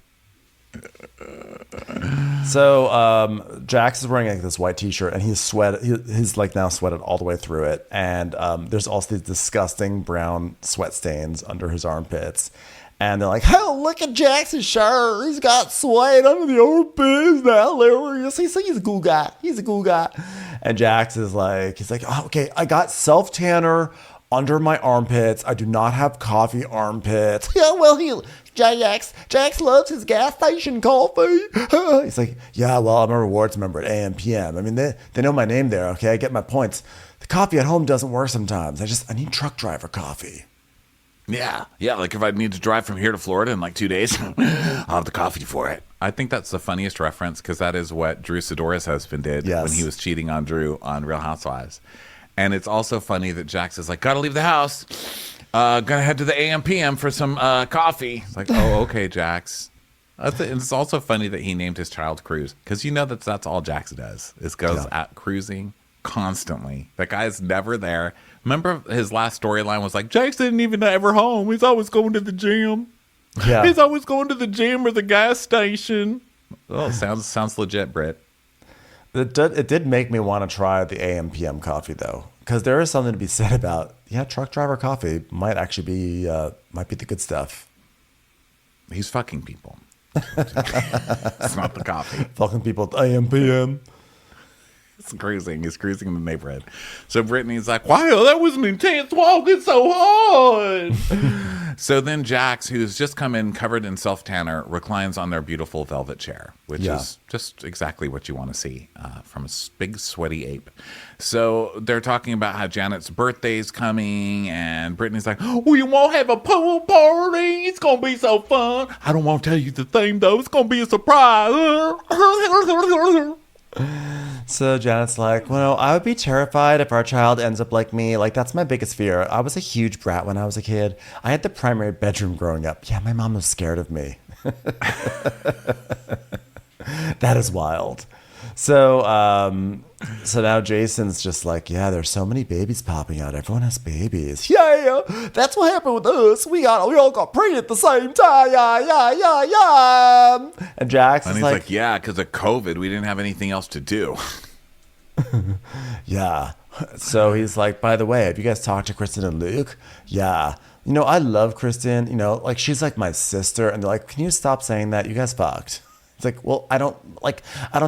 S2: So Jax is wearing like this white t-shirt, and he's like now sweated all the way through it, and there's also these disgusting brown sweat stains under his armpits. And they're like, oh, look at Jackson's shirt. He's got sweat under the armpits now. He's a cool guy. He's a cool guy. And Jax is like, oh, okay, I got self-tanner under my armpits. I do not have coffee armpits. Yeah, well, Jax loves his gas station coffee. He's like, yeah, well, I'm a rewards member at AM PM. I mean, they know my name there, okay? I get my points. The coffee at home doesn't work sometimes. I need truck driver coffee.
S1: Yeah, like if I need to drive from here to Florida in like 2 days, I'll have the coffee for it. I think that's the funniest reference because that is what Drew Sidora's husband did when he was cheating on Drew on Real Housewives. And it's also funny that Jax is like, gotta leave the house, gonna head to the AM PM for some coffee. It's like, oh, okay, Jax. It's also funny that he named his child Cruz because you know that's all Jax does is goes out cruising constantly. That guy's never there. Remember his last storyline was like, Jax isn't even ever home. He's always going to the gym. Yeah. He's always going to the gym or the gas station. Oh, sounds legit, Britt.
S2: It did make me want to try the AM PM coffee though, because there is something to be said about truck driver coffee might actually be the good stuff.
S1: He's fucking people. It's not the coffee.
S2: Fucking people at AM PM.
S1: He's cruising in the neighborhood. So Brittany's like, wow, that was an intense walk. It's so hard. So then Jax, who's just come in covered in self-tanner, reclines on their beautiful velvet chair, which is just exactly what you want to see from a big sweaty ape. So they're talking about how Janet's birthday's coming, and Brittany's like, we won't have a pool party. It's going to be so fun. I don't want to tell you the theme, though. It's going to be a surprise.
S2: So Janet's like, well, I would be terrified if our child ends up like me. Like, that's my biggest fear. I was a huge brat when I was a kid. I had the primary bedroom growing up. Yeah, my mom was scared of me. That is wild. So now Jason's just like, yeah, there's so many babies popping out. Everyone has babies. Yeah, that's what happened with us. We all got pregnant at the same time. Yeah. And Jax is
S1: like, yeah, because of COVID, we didn't have anything else to do.
S2: Yeah. So he's like, by the way, have you guys talked to Kristen and Luke? Yeah. I love Kristen. Like she's like my sister. And they're like, can you stop saying that? You guys fucked. It's like, well, I don't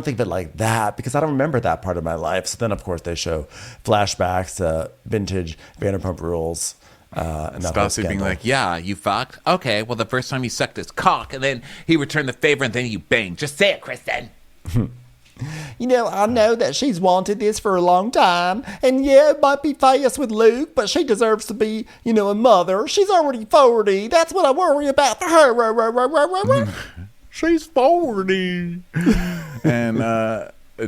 S2: think of it like that because I don't remember that part of my life. So then, of course, they show flashbacks to vintage Vanderpump Rules. And
S1: Stassi being like, yeah, you fucked? Okay, well, the first time you sucked his cock, and then he returned the favor, and then you banged. Just say it, Kristen.
S2: I know that she's wanted this for a long time. And yeah, it might be fast with Luke, but she deserves to be, a mother. She's already 40. That's what I worry about for her.
S1: She's 40. And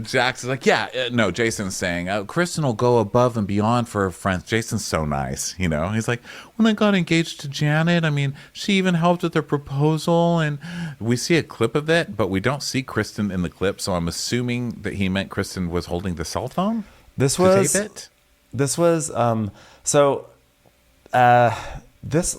S1: Jax is like, no, Jason's saying, Kristen will go above and beyond for her friends. Jason's so nice, He's like, when I got engaged to Janet, I mean, she even helped with her proposal. And we see a clip of it, but we don't see Kristen in the clip. So I'm assuming that he meant Kristen was holding the cell phone
S2: This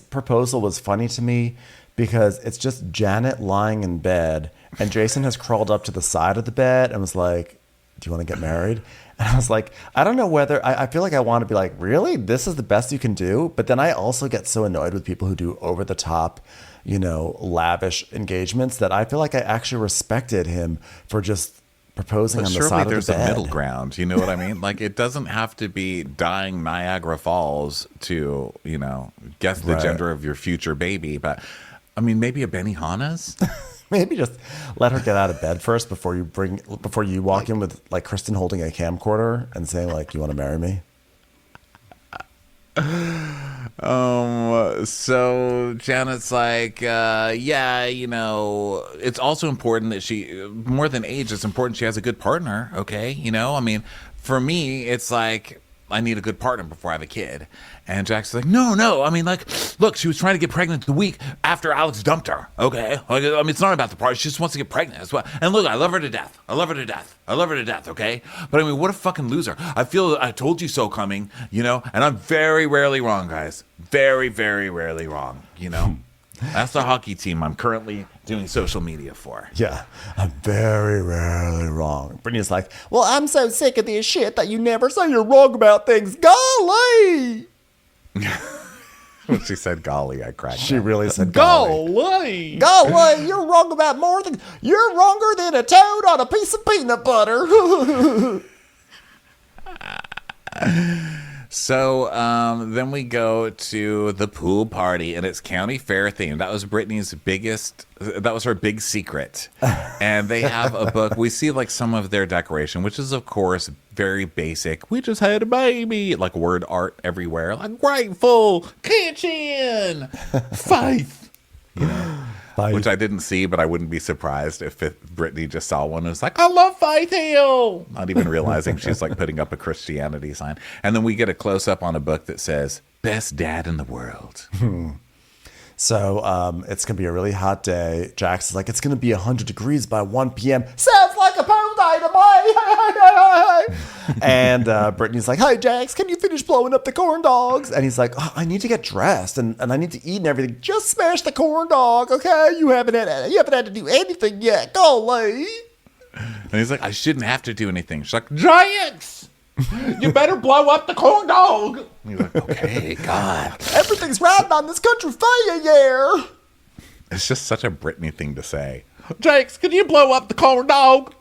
S2: proposal was funny to me because it's just Janet lying in bed and Jason has crawled up to the side of the bed and was like, do you want to get married? And I was like, I don't know whether I feel like I want to be like, really? This is the best you can do? But then I also get so annoyed with people who do over the top, lavish engagements that I feel like I actually respected him for just proposing on the side of the bed.
S1: There's a middle ground. You know what I mean? Like, it doesn't have to be dying Niagara Falls to, guess the gender of your future baby. But, I mean, maybe a Benihana's?
S2: Maybe just let her get out of bed first before you walk in with, like, Kristen holding a camcorder and saying, like, you want to marry me?
S1: So Janet's like, it's also important that she, more than age, it's important she has a good partner, okay? I mean, for me, it's like, I need a good partner before I have a kid. And Jack's like, no. I mean, like, look, she was trying to get pregnant the week after Alex dumped her. Okay. Like, I mean, it's not about the part. She just wants to get pregnant as well. And look, I love her to death. Okay. But I mean, what a fucking loser. I feel I told you so coming, you know, and I'm very rarely wrong, guys. Very, very rarely wrong, you know. That's the hockey team I'm currently doing social media for.
S2: Yeah, I'm very rarely wrong. Brittany's like, well, I'm so sick of this shit that you never say you're wrong about things. Golly!
S1: When she said golly, I cracked.
S2: She really said golly.
S1: Golly!
S2: Golly, you're wrong about more than... You're wronger than a toad on a piece of peanut butter.
S1: So then we go to the pool party, and it's county fair themed. That was Brittany's that was her big secret. And they have a book. We see like some of their decoration, which is, of course, very basic. We just had a baby. Like word art everywhere. Like grateful, kitchen, faith. You know? Which I didn't see, but I wouldn't be surprised if Brittany just saw one and was like, I love Faith Hill. Not even realizing she's like putting up a Christianity sign. And then we get a close up on a book that says, best dad in the world.
S2: So it's going to be a really hot day. Jax is like, it's going to be 100 degrees by 1 p.m. Sounds like a pool day to me. And Brittany's like, hey, Jax, can you finish blowing up the corn dogs? And he's like, oh, I need to get dressed and I need to eat and everything. Just smash the corn dog, okay? You haven't had to do anything yet. Golly.
S1: And he's like, I shouldn't have to do anything. She's like, Jax, you better blow up the corn dog. And he's like, okay, God.
S2: Everything's riding on this country fire, yeah.
S1: It's just such a Brittany thing to say. Jax, can you blow up the corn dog?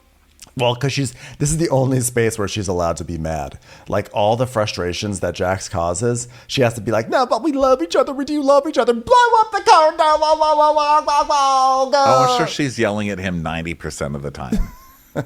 S2: Well, because this is the only space where she's allowed to be mad. Like all the frustrations that Jax causes, she has to be like, no, but we love each other. We do love each other. Blow up the corn dog.
S1: Oh, I'm sure she's yelling at him 90% of the time.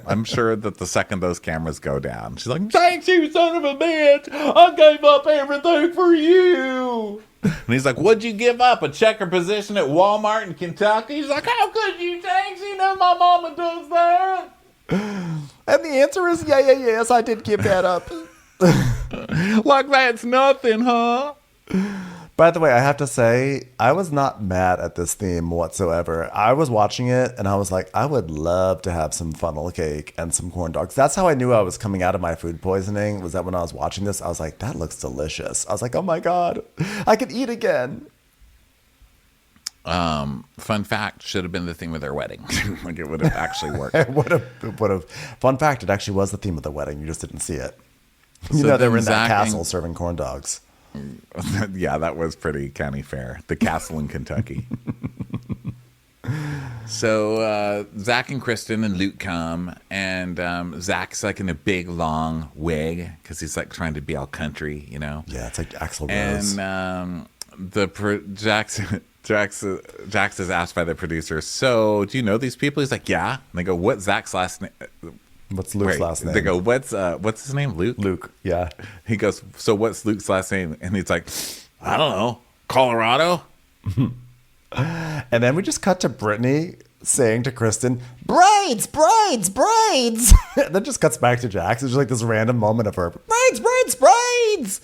S1: I'm sure that the second those cameras go down, she's like, Jax, you son of a bitch. I gave up everything for you. And he's like, what'd you give up? A checker position at Walmart in Kentucky? He's like, how could you, Jax? You know my mama does that.
S2: And the answer is yes, I did give that up.
S1: Like that's nothing, huh?
S2: By the way, I have to say, I was not mad at this theme whatsoever. I was watching it and I was like, I would love to have some funnel cake and some corn dogs. That's how I knew I was coming out of my food poisoning, was that when I was watching this, I was like, that looks delicious. I was like, oh my God, I could eat again.
S1: Fun fact, should have been the theme of their wedding. Like it would have actually worked.
S2: It would have. Fun fact, it actually was the theme of the wedding. You just didn't see it. You
S1: So
S2: know, they
S1: then
S2: were in that
S1: Zach
S2: castle serving corn dogs.
S1: Yeah, that was pretty county fair. The castle in Kentucky. So Zach and Kristen and Luke come, and Zach's like in a big long wig because he's like trying to be all country, you know.
S2: Yeah, it's like Axl Rose.
S1: And Jax is asked by the producer, so do you know these people? He's like, yeah. And they go, what's Zach's last name?
S2: What's Luke's last name?
S1: They go, what's his name? Luke?
S2: Luke, yeah.
S1: He goes, so what's Luke's last name? And he's like, I don't know, Colorado?
S2: And then we just cut to Brittany saying to Kristen, braids, braids, braids. And then just cuts back to Jax. It's just like this random moment of her, braids, braids, braids.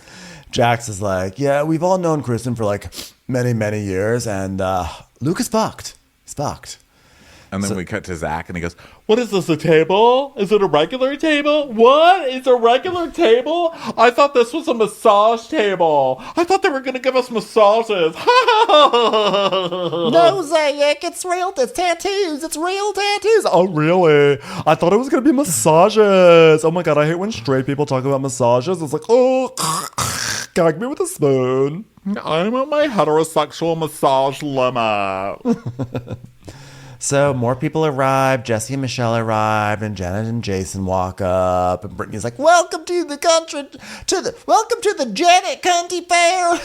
S2: Jax is like, yeah, we've all known Kristen for like many, many years, and Luke is fucked. He's fucked.
S1: And then we cut to Zach, and he goes, what is this, a table? Is it a regular table? What? It's a regular table? I thought this was a massage table. I thought they were going to give us massages.
S2: No, Zach, it's real. It's tattoos. It's real tattoos. Oh, really? I thought it was going to be massages. Oh, my God. I hate when straight people talk about massages. It's like, oh, gag me with a spoon.
S1: I'm on my heterosexual massage limit.
S2: So more people arrive. Jesse and Michelle arrive, and Janet and Jason walk up, and Brittany's like, "Welcome to the country, welcome to the Janet County Fair."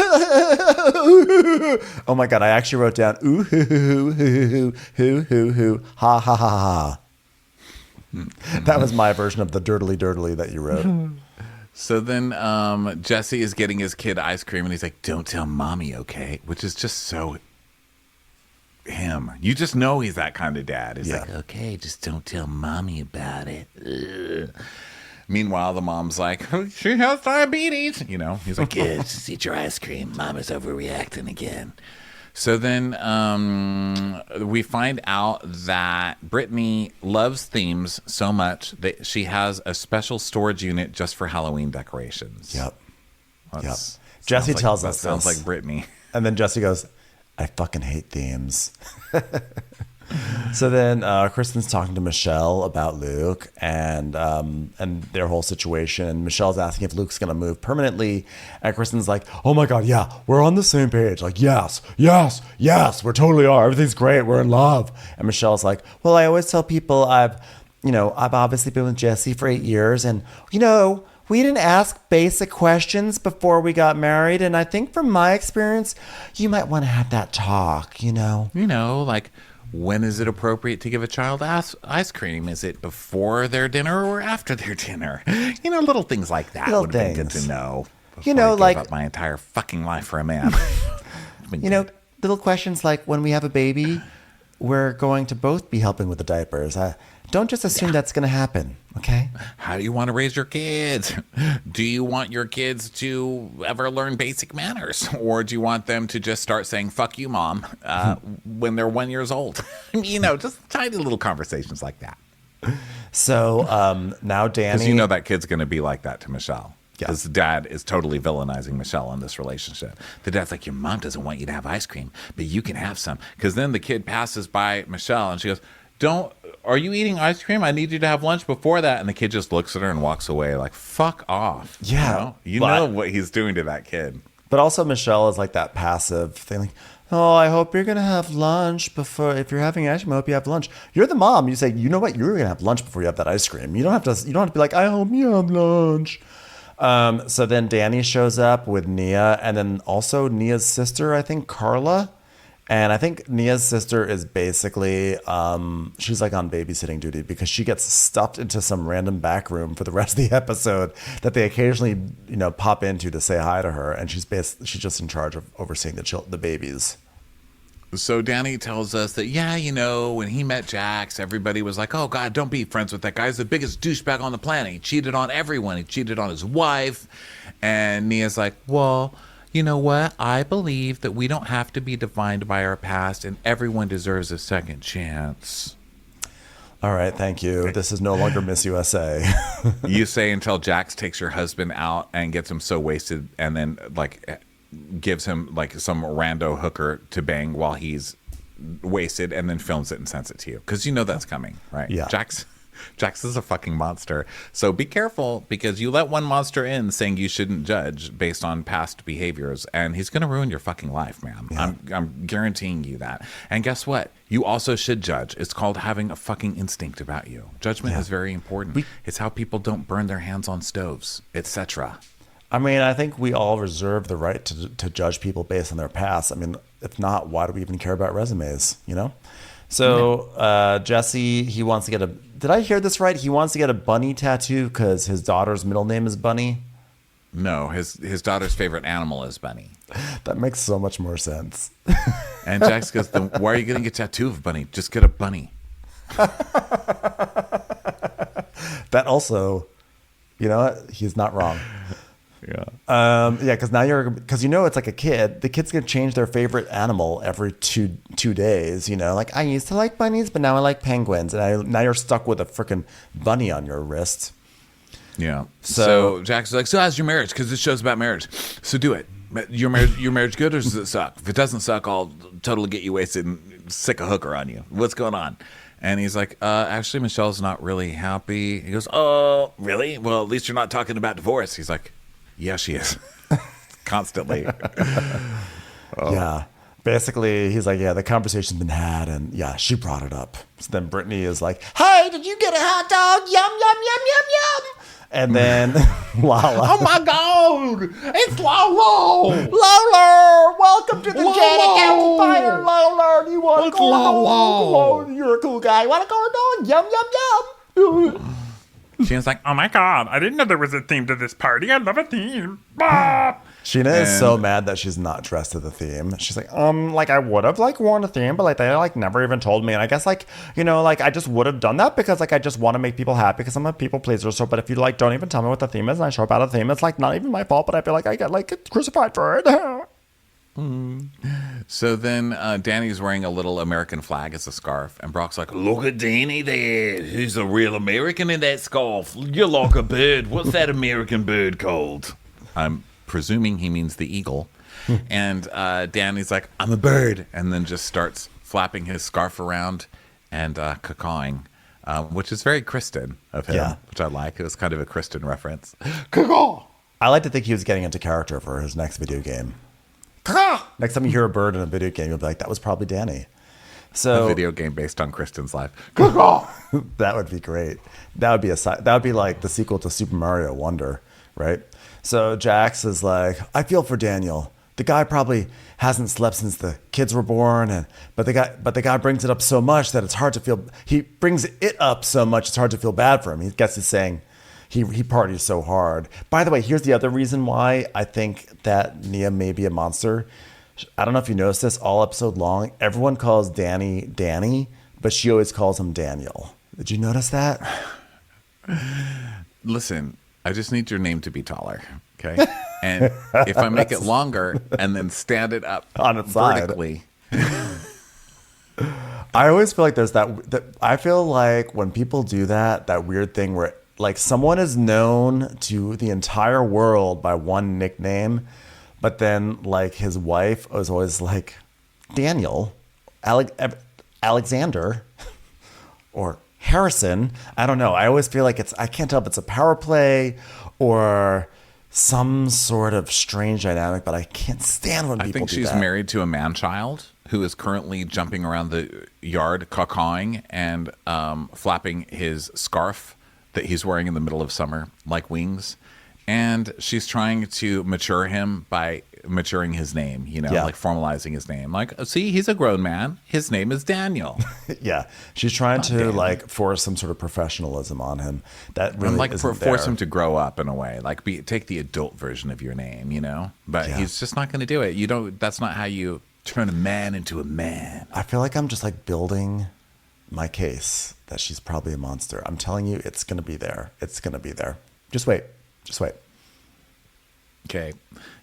S2: Oh my God! I actually wrote down ooh hoo hoo hoo hoo hoo hoo ha ha ha ha. That was my version of the dirtily that you wrote.
S1: So then Jesse is getting his kid ice cream, and he's like, "Don't tell mommy, okay?" Which is just so him. You just know he's that kind of dad. He's like, okay, just don't tell mommy about it. Ugh. Meanwhile, the mom's like, she has diabetes. You know, he's like, kids, just eat your ice cream. Mama's overreacting again. So then we find out that Brittany loves themes so much that she has a special storage unit just for Halloween decorations.
S2: Yep.
S1: Yep.
S2: Jesse tells us
S1: sounds
S2: this.
S1: like Brittany.
S2: And then Jesse goes, I fucking hate themes. So then Kristen's talking to Michelle about Luke and their whole situation. And Michelle's asking if Luke's going to move permanently. And Kristen's like, oh my God, yeah, we're on the same page. Like, yes, we totally are. Everything's great. We're in love. And Michelle's like, well, I always tell people I've obviously been with Jesse for 8 years. And, we didn't ask basic questions before we got married. And I think from my experience, you might want to have that talk,
S1: Like, when is it appropriate to give a child ice cream? Is it before their dinner or after their dinner? Little things like that would have been good to know. I gave up my entire fucking life for a man.
S2: Little questions like when we have a baby, we're going to both be helping with the diapers. Don't just assume that's going to happen, okay?
S1: How do you want to raise your kids? Do you want your kids to ever learn basic manners? Or do you want them to just start saying, fuck you, mom, when they're 1 year old? Just tiny little conversations like that.
S2: So now Danny...
S1: Because that kid's going to be like that to Michelle. Because the dad is totally villainizing Michelle in this relationship. The dad's like, your mom doesn't want you to have ice cream, but you can have some. Because then the kid passes by Michelle and she goes, are you eating ice cream? I need you to have lunch before that. And the kid just looks at her and walks away like, fuck off.
S2: Yeah.
S1: You know what he's doing to that kid.
S2: But also Michelle is like that passive thing. Like, oh, I hope you're going to have lunch before. If you're having ice cream, I hope you have lunch. You're the mom. You say, you know what? You're going to have lunch before you have that ice cream. You don't have to be like, I hope you have lunch. So then Danny shows up with Nia and then also Nia's sister, I think, Carla. And I think Nia's sister is basically, she's like on babysitting duty because she gets stuffed into some random back room for the rest of the episode that they occasionally, pop into to say hi to her. And she's just in charge of overseeing the babies.
S1: So Danny tells us that, when he met Jax, everybody was like, oh, God, don't be friends with that guy. He's the biggest douchebag on the planet. He cheated on everyone. He cheated on his wife. And Nia's like, well... You know what? I believe that we don't have to be defined by our past and everyone deserves a second chance.
S2: All right, thank you. This is no longer Miss USA.
S1: You say until Jax takes your husband out and gets him so wasted and then gives him some rando hooker to bang while he's wasted and then films it and sends it to you. Because that's coming, right?
S2: Yeah.
S1: Jax is a fucking monster. So be careful because you let one monster in saying you shouldn't judge based on past behaviors and he's going to ruin your fucking life, man. Yeah. I'm guaranteeing you that. And guess what? You also should judge. It's called having a fucking instinct about you. Judgment is very important. It's how people don't burn their hands on stoves, etc.
S2: I mean, I think we all reserve the right to judge people based on their past. I mean, if not, why do we even care about resumes, So Jesse, he wants to get did I hear this right? He wants to get a bunny tattoo because his daughter's middle name is Bunny?
S1: No, his daughter's favorite animal is Bunny.
S2: That makes so much more sense.
S1: And Jax goes, why are you getting a tattoo of Bunny? Just get a bunny.
S2: That also, he's not wrong.
S1: Yeah.
S2: Because now it's like a kid. The kid's gonna change their favorite animal every two days. Like I used to like bunnies, but now I like penguins, and now you're stuck with a freaking bunny on your wrist.
S1: Yeah. So Jax is like, so how's your marriage? Because this show's about marriage. So do it. Your marriage good or does it suck? If it doesn't suck, I'll totally get you wasted and stick a hooker on you. What's going on? And he's like, actually, Michelle's not really happy. He goes, oh, really? Well, at least you're not talking about divorce. He's like, yeah, she is. Constantly.
S2: Yeah. Basically, he's like, yeah, the conversation's been had, and yeah, she brought it up. So then Brittany is like, hey, did you get a hot dog? Yum, yum, yum, yum, yum. And then Lala.
S10: Oh my God! It's Lala!
S2: Lala! Welcome to the Janet Amplifier, Lala! You want to go
S10: Lala?
S2: on? You're a cool guy. You want to go on? Yum, yum, yum.
S10: Sheena's like, oh my God, I didn't know there was a theme to this party. I love a theme. Bop!
S2: Sheena is so mad that she's not dressed to the theme. She's like, like I would have like worn a theme, but like they like never even told me. And I guess like, you know, like I just would have done that because like I just want to make people happy because I'm a people pleaser. So, but if you like don't even tell me what the theme is and I show up out of the theme, it's like not even my fault, but I feel like I get like crucified for it.
S1: So then Danny's wearing a little American flag as a scarf, and Brock's like, look at Danny there. Who's a real American in that scarf? You're like a bird. What's that American bird called? I'm presuming he means the eagle. And Danny's like, I'm a bird. And then just starts flapping his scarf around and cacawing, which is very Kristen of him, which I like. It was kind of a Kristen reference. Cacaw!
S2: I like to think he was getting into character for his next video game. Next time you hear a bird in a video game, you'll be like, that was probably Danny. So
S1: a video game based on Kristen's life.
S2: That would be great. That would be like the sequel to Super Mario Wonder, right? So Jax is like, I feel for Daniel. The guy probably hasn't slept since the kids were born, but the guy brings it up so much that it's hard to feel. He brings it up so much it's hard to feel bad for him. He gets to saying he parties so hard. By the way, here's the other reason why I think that Nia may be a monster. I don't know if you noticed this all episode long. Everyone calls Danny Danny, but she always calls him Daniel. Did you notice that?
S1: Listen, I just need your name to be taller, okay? And if I make it longer and then stand it up
S2: on its vertically. I always feel like there's that I feel like when people do that weird thing where like someone is known to the entire world by one nickname, but then like his wife was always like Daniel, Alexander, or Harrison. I don't know. I always feel like I can't tell if it's a power play or some sort of strange dynamic, but I can't stand when people do that.
S1: I think she's married to a man-child who is currently jumping around the yard, cawing and flapping his scarf that he's wearing in the middle of summer like wings. And she's trying to mature him by maturing his name, like formalizing his name. Like, see, he's a grown man. His name is Daniel.
S2: Yeah. She's trying to like force some sort of professionalism on him. That really isn't
S1: force him to grow up in a way. Like take the adult version of your name, But he's just not going to do it. That's not how you turn a man into a man.
S2: I feel like I'm just like building my case that she's probably a monster. I'm telling you, it's going to be there. It's going to be there. Just wait.
S1: Okay.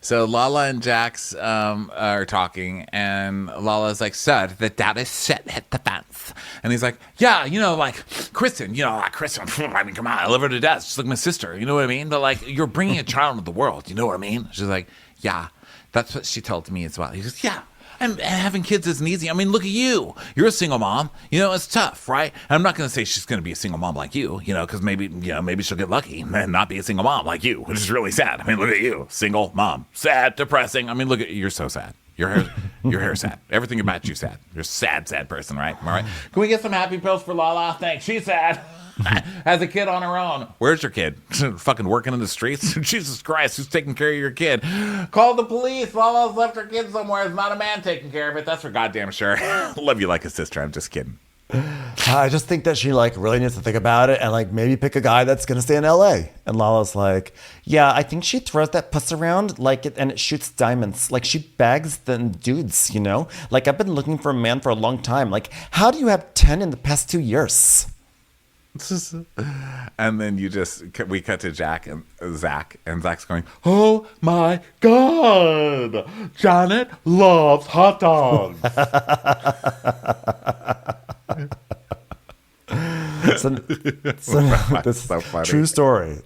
S1: So Lala and Jax are talking, and Lala's like, sir, the dad is set at the fence. And he's like, yeah, like Kristen, Kristen, I mean, come on, I love her to death. She's like my sister, you know what I mean? But like, you're bringing a child into the world, you know what I mean? She's like, yeah, that's what she told me as well. He goes, yeah. And having kids isn't easy. I mean, look at you. You're a single mom. It's tough, right? And I'm not going to say she's going to be a single mom like you, because maybe she'll get lucky and not be a single mom like you, which is really sad. I mean, look at you, single mom, sad, depressing. I mean, look at you're so sad. Your hair's sad. Everything about you sad. You're a sad person, right? All right. Can we get some happy pills for Lala? Thanks. She's sad. Has a kid on her own. Where's your kid? Fucking working in the streets? Jesus Christ, who's taking care of your kid? Call the police. Lala's left her kid somewhere. It's not a man taking care of it. That's for goddamn sure. Love you like a sister. I'm just kidding.
S2: I just think that she like really needs to think about it and like maybe pick a guy that's gonna stay in LA. And Lala's like, yeah, I think she throws that puss around like it and it shoots diamonds. Like she bags the dudes, Like I've been looking for a man for a long time. Like how do you have 10 in the past 2 years?
S1: And then we cut to Zach, and Zach's going, oh my God, Janet loves hot dogs.
S2: So this is so funny. True story.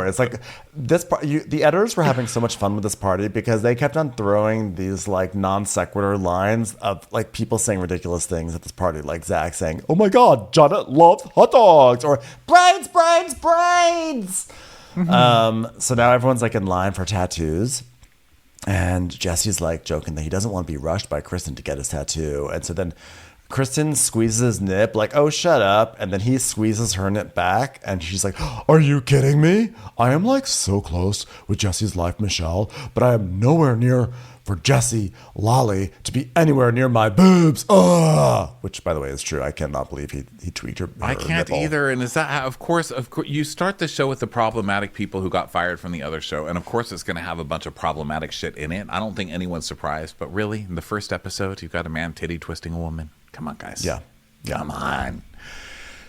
S2: It's like this part. The editors were having so much fun with this party because they kept on throwing these like non sequitur lines of like people saying ridiculous things at this party, like Zach saying, "Oh my God, Janet loves hot dogs," or "Braids." So now everyone's like in line for tattoos. And Jesse's like joking that he doesn't want to be rushed by Kristen to get his tattoo. And so then Kristen squeezes his nip like, oh, shut up. And then he squeezes her nip back. And she's like, are you kidding me? I am like so close with Jesse's life, Michelle, but I am nowhere near for Jesse Lolly to be anywhere near my boobs. Which, by the way, is true. I cannot believe he tweaked her
S1: I can't
S2: nipple.
S1: either. And is that how, of course, you start the show with the problematic people who got fired from the other show. And of course, it's going to have a bunch of problematic shit in it. I don't think anyone's surprised. But really, in the first episode, you've got a man titty twisting a woman. Come on, guys.
S2: Yeah.
S1: Come on.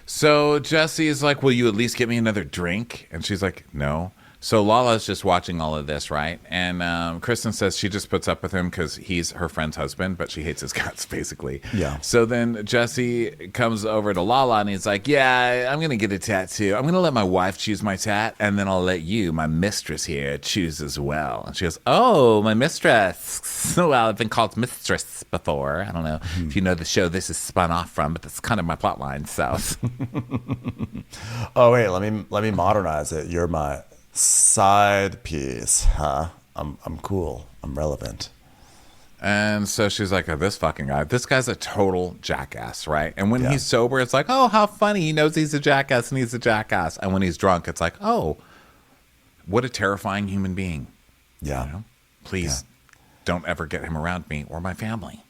S1: So Jesse is like, will you at least get me another drink? And she's like, no. So Lala's just watching all of this, right? And Kristen says she just puts up with him because he's her friend's husband, but she hates his guts, basically.
S2: Yeah.
S1: So then Jesse comes over to Lala and he's like, yeah, I'm going to get a tattoo. I'm going to let my wife choose my tat, and then I'll let you, my mistress here, choose as well. And she goes, oh, my mistress. Well, I've been called mistress before. I don't know if you know the show this is spun off from, but that's kind of my plot line, so.
S2: Oh, wait, let me modernize it. You're my side piece, huh? I'm cool. I'm relevant.
S1: And so she's like, oh, this fucking guy. This guy's a total jackass, right? And when he's sober, it's like, oh, how funny. He knows he's a jackass and he's a jackass. And when he's drunk, it's like, oh, what a terrifying human being.
S2: Yeah.
S1: You know? Please don't ever get him around me or my family.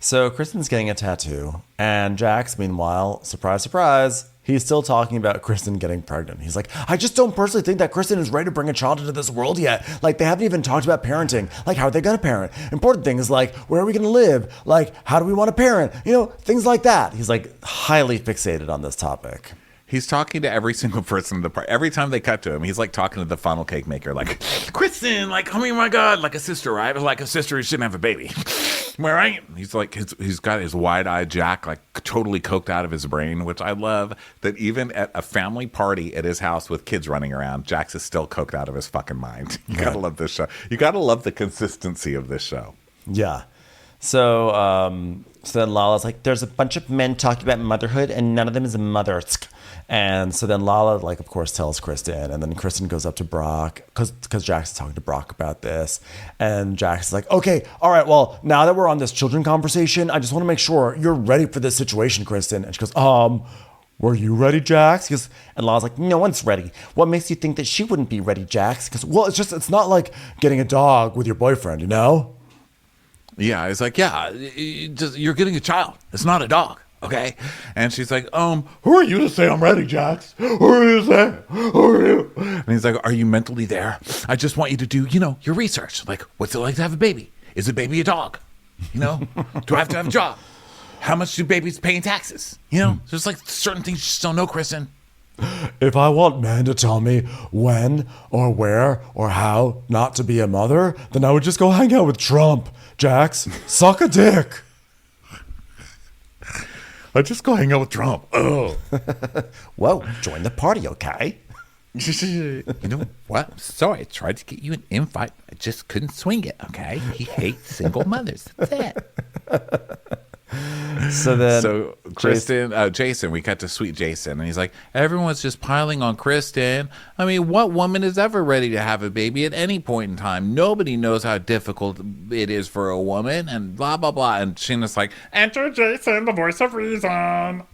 S2: So Kristen's getting a tattoo, and Jax, meanwhile, surprise, surprise, he's still talking about Kristen getting pregnant. He's like, I just don't personally think that Kristen is ready to bring a child into this world yet. Like, they haven't even talked about parenting. Like, how are they going to parent? Important thing is, like, where are we going to live? Like, how do we want to parent? You know, things like that. He's, like, highly fixated on this topic.
S1: He's talking to every single person in the party. Every time they cut to him, he's like talking to the funnel cake maker, like, Kristen, like, oh my God, like a sister, right? Like a sister who shouldn't have a baby. Am I right? He's like, he's got his wide-eyed Jack, like, totally coked out of his brain, which I love that even at a family party at his house with kids running around, Jax is still coked out of his fucking mind. You gotta love this show. You gotta love the consistency of this show.
S2: Yeah. So, so then Lala's like, there's a bunch of men talking about motherhood and none of them is a mother. And so then Lala, like, of course, tells Kristen, and then Kristen goes up to Brock because Jax is talking to Brock about this. And Jax is like, okay, all right, well, now that we're on this children conversation, I just want to make sure you're ready for this situation, Kristen. And she goes, were you ready, Jax? Because, and Lala's like, no one's ready. What makes you think that she wouldn't be ready, Jax? Because, well, it's not like getting a dog with your boyfriend, you know?
S1: Yeah, it's like, yeah, you're getting a child. It's not a dog. Okay. And she's like, who are you to say I'm ready, Jax? Who are you to say? Who are you? And he's like, are you mentally there? I just want you to do, your research. Like, what's it like to have a baby? Is a baby a dog? Do I have to have a job? How much do babies pay in taxes? There's like certain things you just don't know, Kristen.
S2: If I want men to tell me when or where or how not to be a mother, then I would just go hang out with Trump, Jax. Suck a dick.
S1: I just go hang out with Trump. Oh.
S2: Whoa, join the party, okay?
S1: You know what? Sorry, I tried to get you an invite. I just couldn't swing it, okay? He hates single mothers. That's it.
S2: So
S1: Jason, we cut to sweet Jason, and he's like, everyone's just piling on Kristen. I mean, what woman is ever ready to have a baby at any point in time? Nobody knows how difficult it is for a woman, and blah, blah, blah. And Sheena's like, enter Jason, the voice of reason.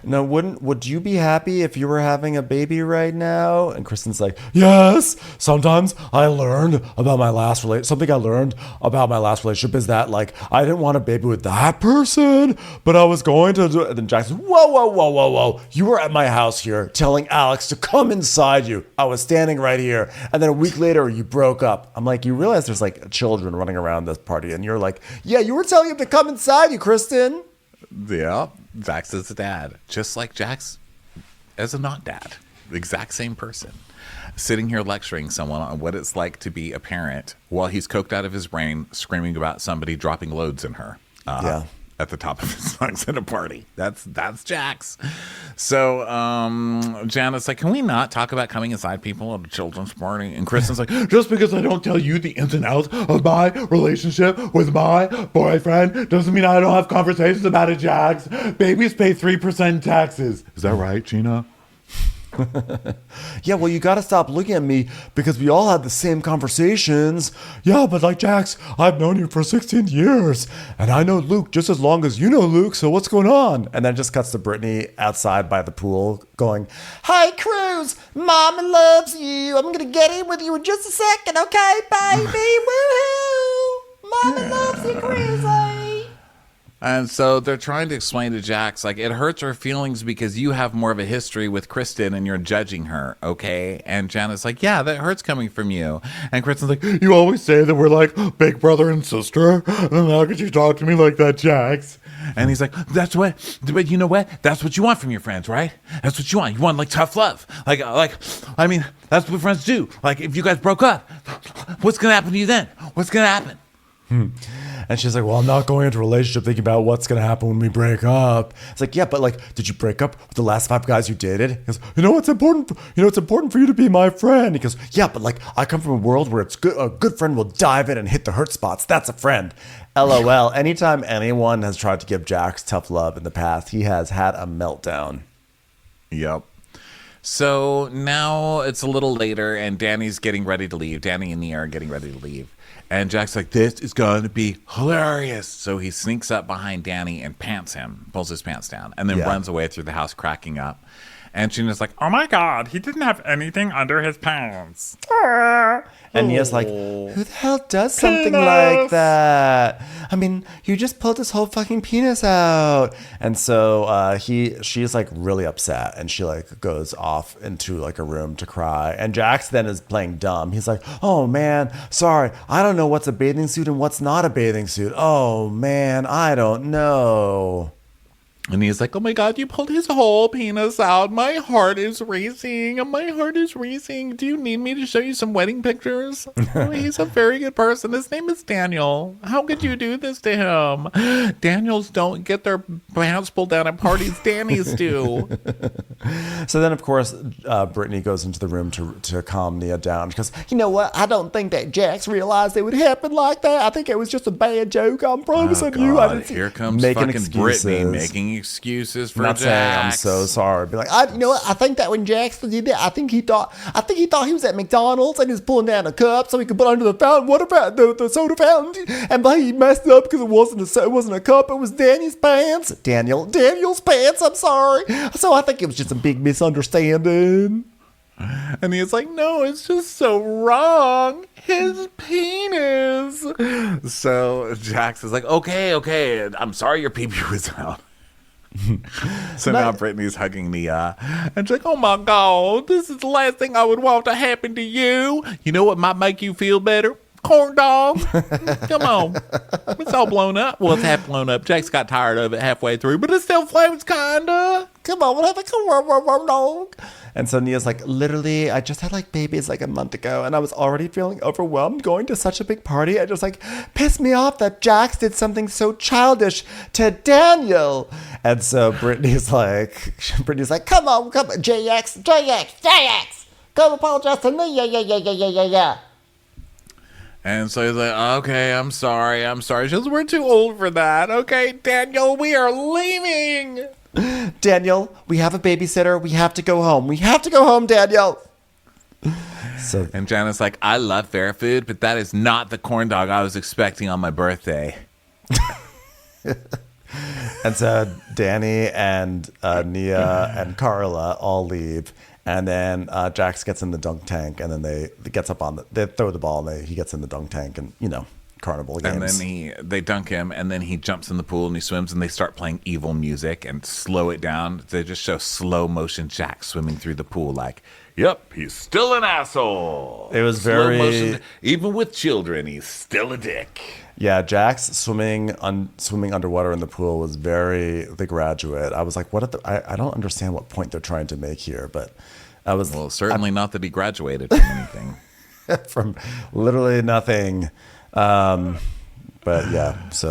S2: Now, would you be happy if you were having a baby right now? And Kristen's like, yes. Sometimes I learned about my last something I learned about my last relationship is that, like, I didn't want a baby with that person, but I was going to do it. And then Jackson, whoa. You were at my house here telling Alex to come inside you. I was standing right here. And then a week later, you broke up. I'm like, you realize there's like children running around this party. And you're like, yeah, you were telling him to come inside you, Kristen.
S1: Yeah, Jax is a dad, just like Jax as a not dad, the exact same person, sitting here lecturing someone on what it's like to be a parent while he's coked out of his brain, screaming about somebody dropping loads in her. At the top of his lungs at a party. That's Jax. So Janet's like, can we not talk about coming inside people at a children's party? And Kristen's like, just because I don't tell you the ins and outs of my relationship with my boyfriend doesn't mean I don't have conversations about it, Jax. Babies pay 3% taxes. Is that right, Gina?
S2: Yeah, well, you got to stop looking at me because we all had the same conversations. Yeah, but like Jax, I've known you for 16 years and I know Luke just as long as you know Luke. So what's going on? And then it just cuts to Brittany outside by the pool going, "Hey, Cruz, Mama loves you. I'm going to get in with you in just a second. Okay, baby. Woohoo. Mama loves you, Cruzy."
S1: And so they're trying to explain to Jax, like, it hurts her feelings because you have more of a history with Kristen and you're judging her, okay? And Janet's like, yeah, that hurts coming from you. And Kristen's like, you always say that we're like big brother and sister. And how could you talk to me like that, Jax? And he's like, but you know what? That's what you want from your friends, right? That's what you want. You want, like, tough love. I mean, that's what friends do. Like, if you guys broke up, what's going to happen to you then? What's going to happen?
S2: And she's like, well, I'm not going into a relationship thinking about what's going to happen when we break up. It's like, yeah, but like, did you break up with the last 5 guys you dated? He goes, it's important for you to be my friend. He goes, yeah, but like, I come from a world where a good friend will dive in and hit the hurt spots. That's a friend. LOL. Anytime anyone has tried to give Jax tough love in the past, he has had a meltdown.
S1: Yep. So now it's a little later and Danny's getting ready to leave. Danny and Nia are getting ready to leave. And Jack's like, this is going to be hilarious. So he sneaks up behind Danny and pulls his pants down, and then runs away through the house cracking up. And Gina's like,
S10: oh my God, he didn't have anything under his pants.
S2: And Nia's like, who the hell does something like that? I mean, you just pulled his whole fucking penis out. And so she's like really upset, and she like goes off into like a room to cry. And Jax then is playing dumb. He's like, oh man, sorry, I don't know what's a bathing suit and what's not a bathing suit. Oh man, I don't know.
S1: And he's like, oh my God, you pulled his whole penis out. My heart is racing. My heart is racing. Do you need me to show you some wedding pictures? Oh, he's a very good person. His name is Daniel. How could you do this to him? Daniels don't get their pants pulled down at parties. Danny's do.
S2: So then, of course, Brittany goes into the room to calm Nia down. She goes, you know what? I don't think that Jax realized it would happen like that. I think it was just a bad joke. I'm promising you. I didn't
S1: Here comes fucking Brittany making excuses for Jax.
S2: Saying I'm so sorry. Be like, you know what? I think that when Jax did that, I think he thought he was at McDonald's and he was pulling down a cup so he could put under the fountain. What about the soda fountain? And he messed up because it wasn't a cup. It was Danny's pants. Daniel's pants. I'm sorry. So I think it was just a big misunderstanding.
S1: And he's like, no, it's just so wrong. His penis. So Jax is like, okay. I'm sorry your pee-pee was out. So now Brittany's hugging Nia, and she's like, oh my God, this is the last thing I would want to happen to you. You know what might make you feel better? Corn dog. Come on. It's all blown up. Well, it's half blown up. Jax got tired of it halfway through, but it still flames kinda.
S2: Come on, we'll have a corn dog. And so Nia's like, literally, I just had like babies like a month ago, and I was already feeling overwhelmed going to such a big party. I just like pissed me off that Jax did something so childish to Daniel. And so Brittany's like, come on, JX, go apologize to Nia, yeah.
S1: And so he's like, okay, I'm sorry. She goes, we're too old for that. Okay, Daniel, we are leaving.
S2: Daniel, we have a babysitter. We have to go home. Daniel.
S1: And Janet's like, I love fair food, but that is not the corn dog I was expecting on my birthday.
S2: And so Danny and Nia and Carla all leave. And then Jax gets in the dunk tank, and then they throw the ball, and he gets in the dunk tank, and carnival games.
S1: And then they dunk him, and then he jumps in the pool and he swims, and they start playing evil music and slow it down. They just show slow motion Jax swimming through the pool, like, yep, he's still an asshole.
S2: It was
S1: slow
S2: very
S1: motion, even with children, he's still a dick.
S2: Yeah, Jax swimming underwater in the pool was very The Graduate. I was like, I don't understand what point they're trying to make here, but
S1: certainly not that he graduated from anything.
S2: From literally nothing. But it's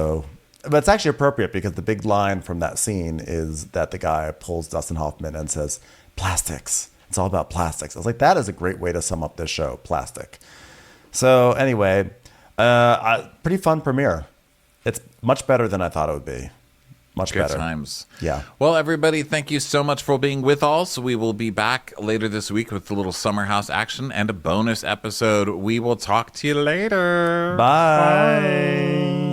S2: actually appropriate because the big line from that scene is that the guy pulls Dustin Hoffman and says, plastics. It's all about plastics. I was like, that is a great way to sum up this show, plastic. So anyway, pretty fun premiere. It's much better than I thought it would be. Much
S1: Good
S2: better.
S1: times.
S2: Yeah.
S1: Well, everybody, thank you so much for being with us. We will be back later this week with a little summer house action and a bonus episode. We will talk to you later.
S2: Bye.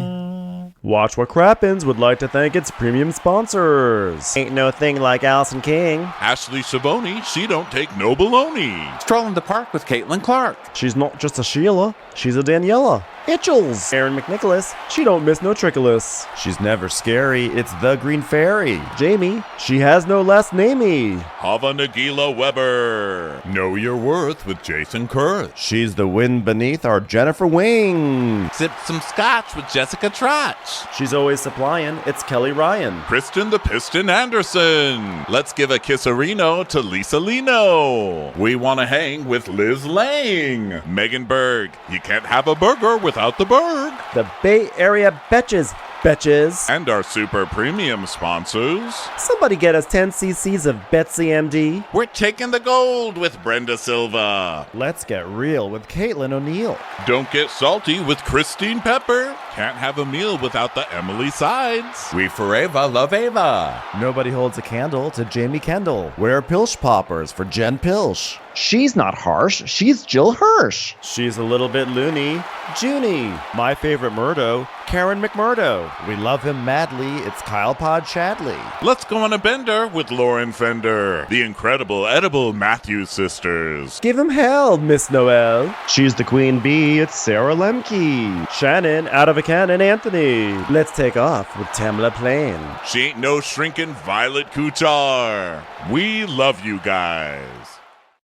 S4: Watch What Crappens would like to thank its premium sponsors. Ain't no thing like Allison King.
S5: Ashley Savoni, she don't take no baloney.
S1: Strolling the park with Caitlin Clark.
S4: She's not just a Sheila, she's a Daniela. Itchels. Aaron McNicholas, she don't miss no trickolas.
S2: She's never scary. It's the Green Fairy.
S4: Jamie, she has no last namey.
S5: Hava Nagila Weber. Know your worth with Jason Kurth.
S2: She's the wind beneath our Jennifer Wing.
S1: Sip some scotch with Jessica Trotch.
S4: She's always supplying. It's Kelly Ryan.
S5: Kristen the Piston Anderson. Let's give a kisserino to Lisa Lino. We want to hang with Liz Lang. Megan Berg. You can't have a burger without the Berg.
S4: The Bay Area Betches. Betches.
S5: And our super premium sponsors.
S4: Somebody get us 10 cc's of Betsy MD.
S5: We're taking the gold with Brenda Silva.
S4: Let's get real with Caitlin O'Neill.
S5: Don't get salty with Christine Pepper. Can't have a meal without the Emily Sides.
S1: We forever love Ava.
S2: Nobody holds a candle to Jamie Kendall. We're Pilch Poppers for Jen Pilch.
S4: She's not harsh. She's Jill Hirsch. She's a little bit loony. Junie. My favorite Murdo, Karen McMurdo.
S2: We love him madly. It's Kyle Pod Chadley.
S5: Let's go on a bender with Lauren Fender. The incredible edible Matthews sisters.
S4: Give him hell, Miss Noel. She's the queen bee. It's Sarah Lemke. Shannon, out of a cannon, Anthony. Let's take off with Tamla Plain.
S5: She ain't no shrinking Violet Kuchar. We love you guys.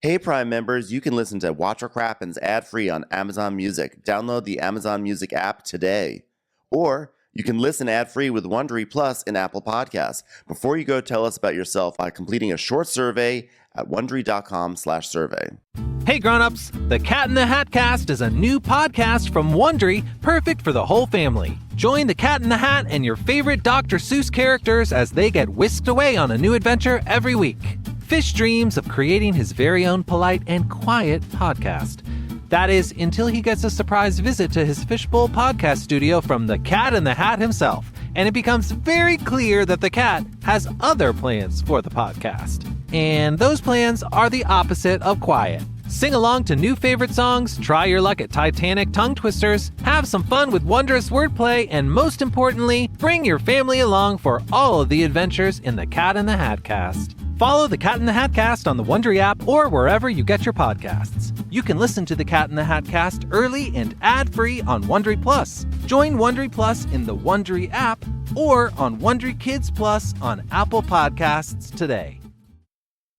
S12: Hey Prime members, you can listen to Watch What Crappens ad-free on Amazon Music. Download the Amazon Music app today. Or you can listen ad-free with Wondery Plus in Apple Podcasts. Before you go, tell us about yourself by completing a short survey at Wondery.com/survey.
S13: Hey grown-ups, The Cat in the Hat Cast is a new podcast from Wondery, perfect for the whole family. Join the Cat in the Hat and your favorite Dr. Seuss characters as they get whisked away on a new adventure every week. Fish dreams of creating his very own polite and quiet podcast. That is, until he gets a surprise visit to his Fishbowl podcast studio from the Cat in the Hat himself, and it becomes very clear that the cat has other plans for the podcast. And those plans are the opposite of quiet. Sing along to new favorite songs, try your luck at Titanic tongue twisters, have some fun with wondrous wordplay, and most importantly, bring your family along for all of the adventures in the Cat in the Hat Cast. Follow the Cat in the Hat Cast on the Wondery app or wherever you get your podcasts. You can listen to the Cat in the Hat Cast early and ad-free on Wondery Plus. Join Wondery Plus in the Wondery app or on Wondery Kids Plus on Apple Podcasts today.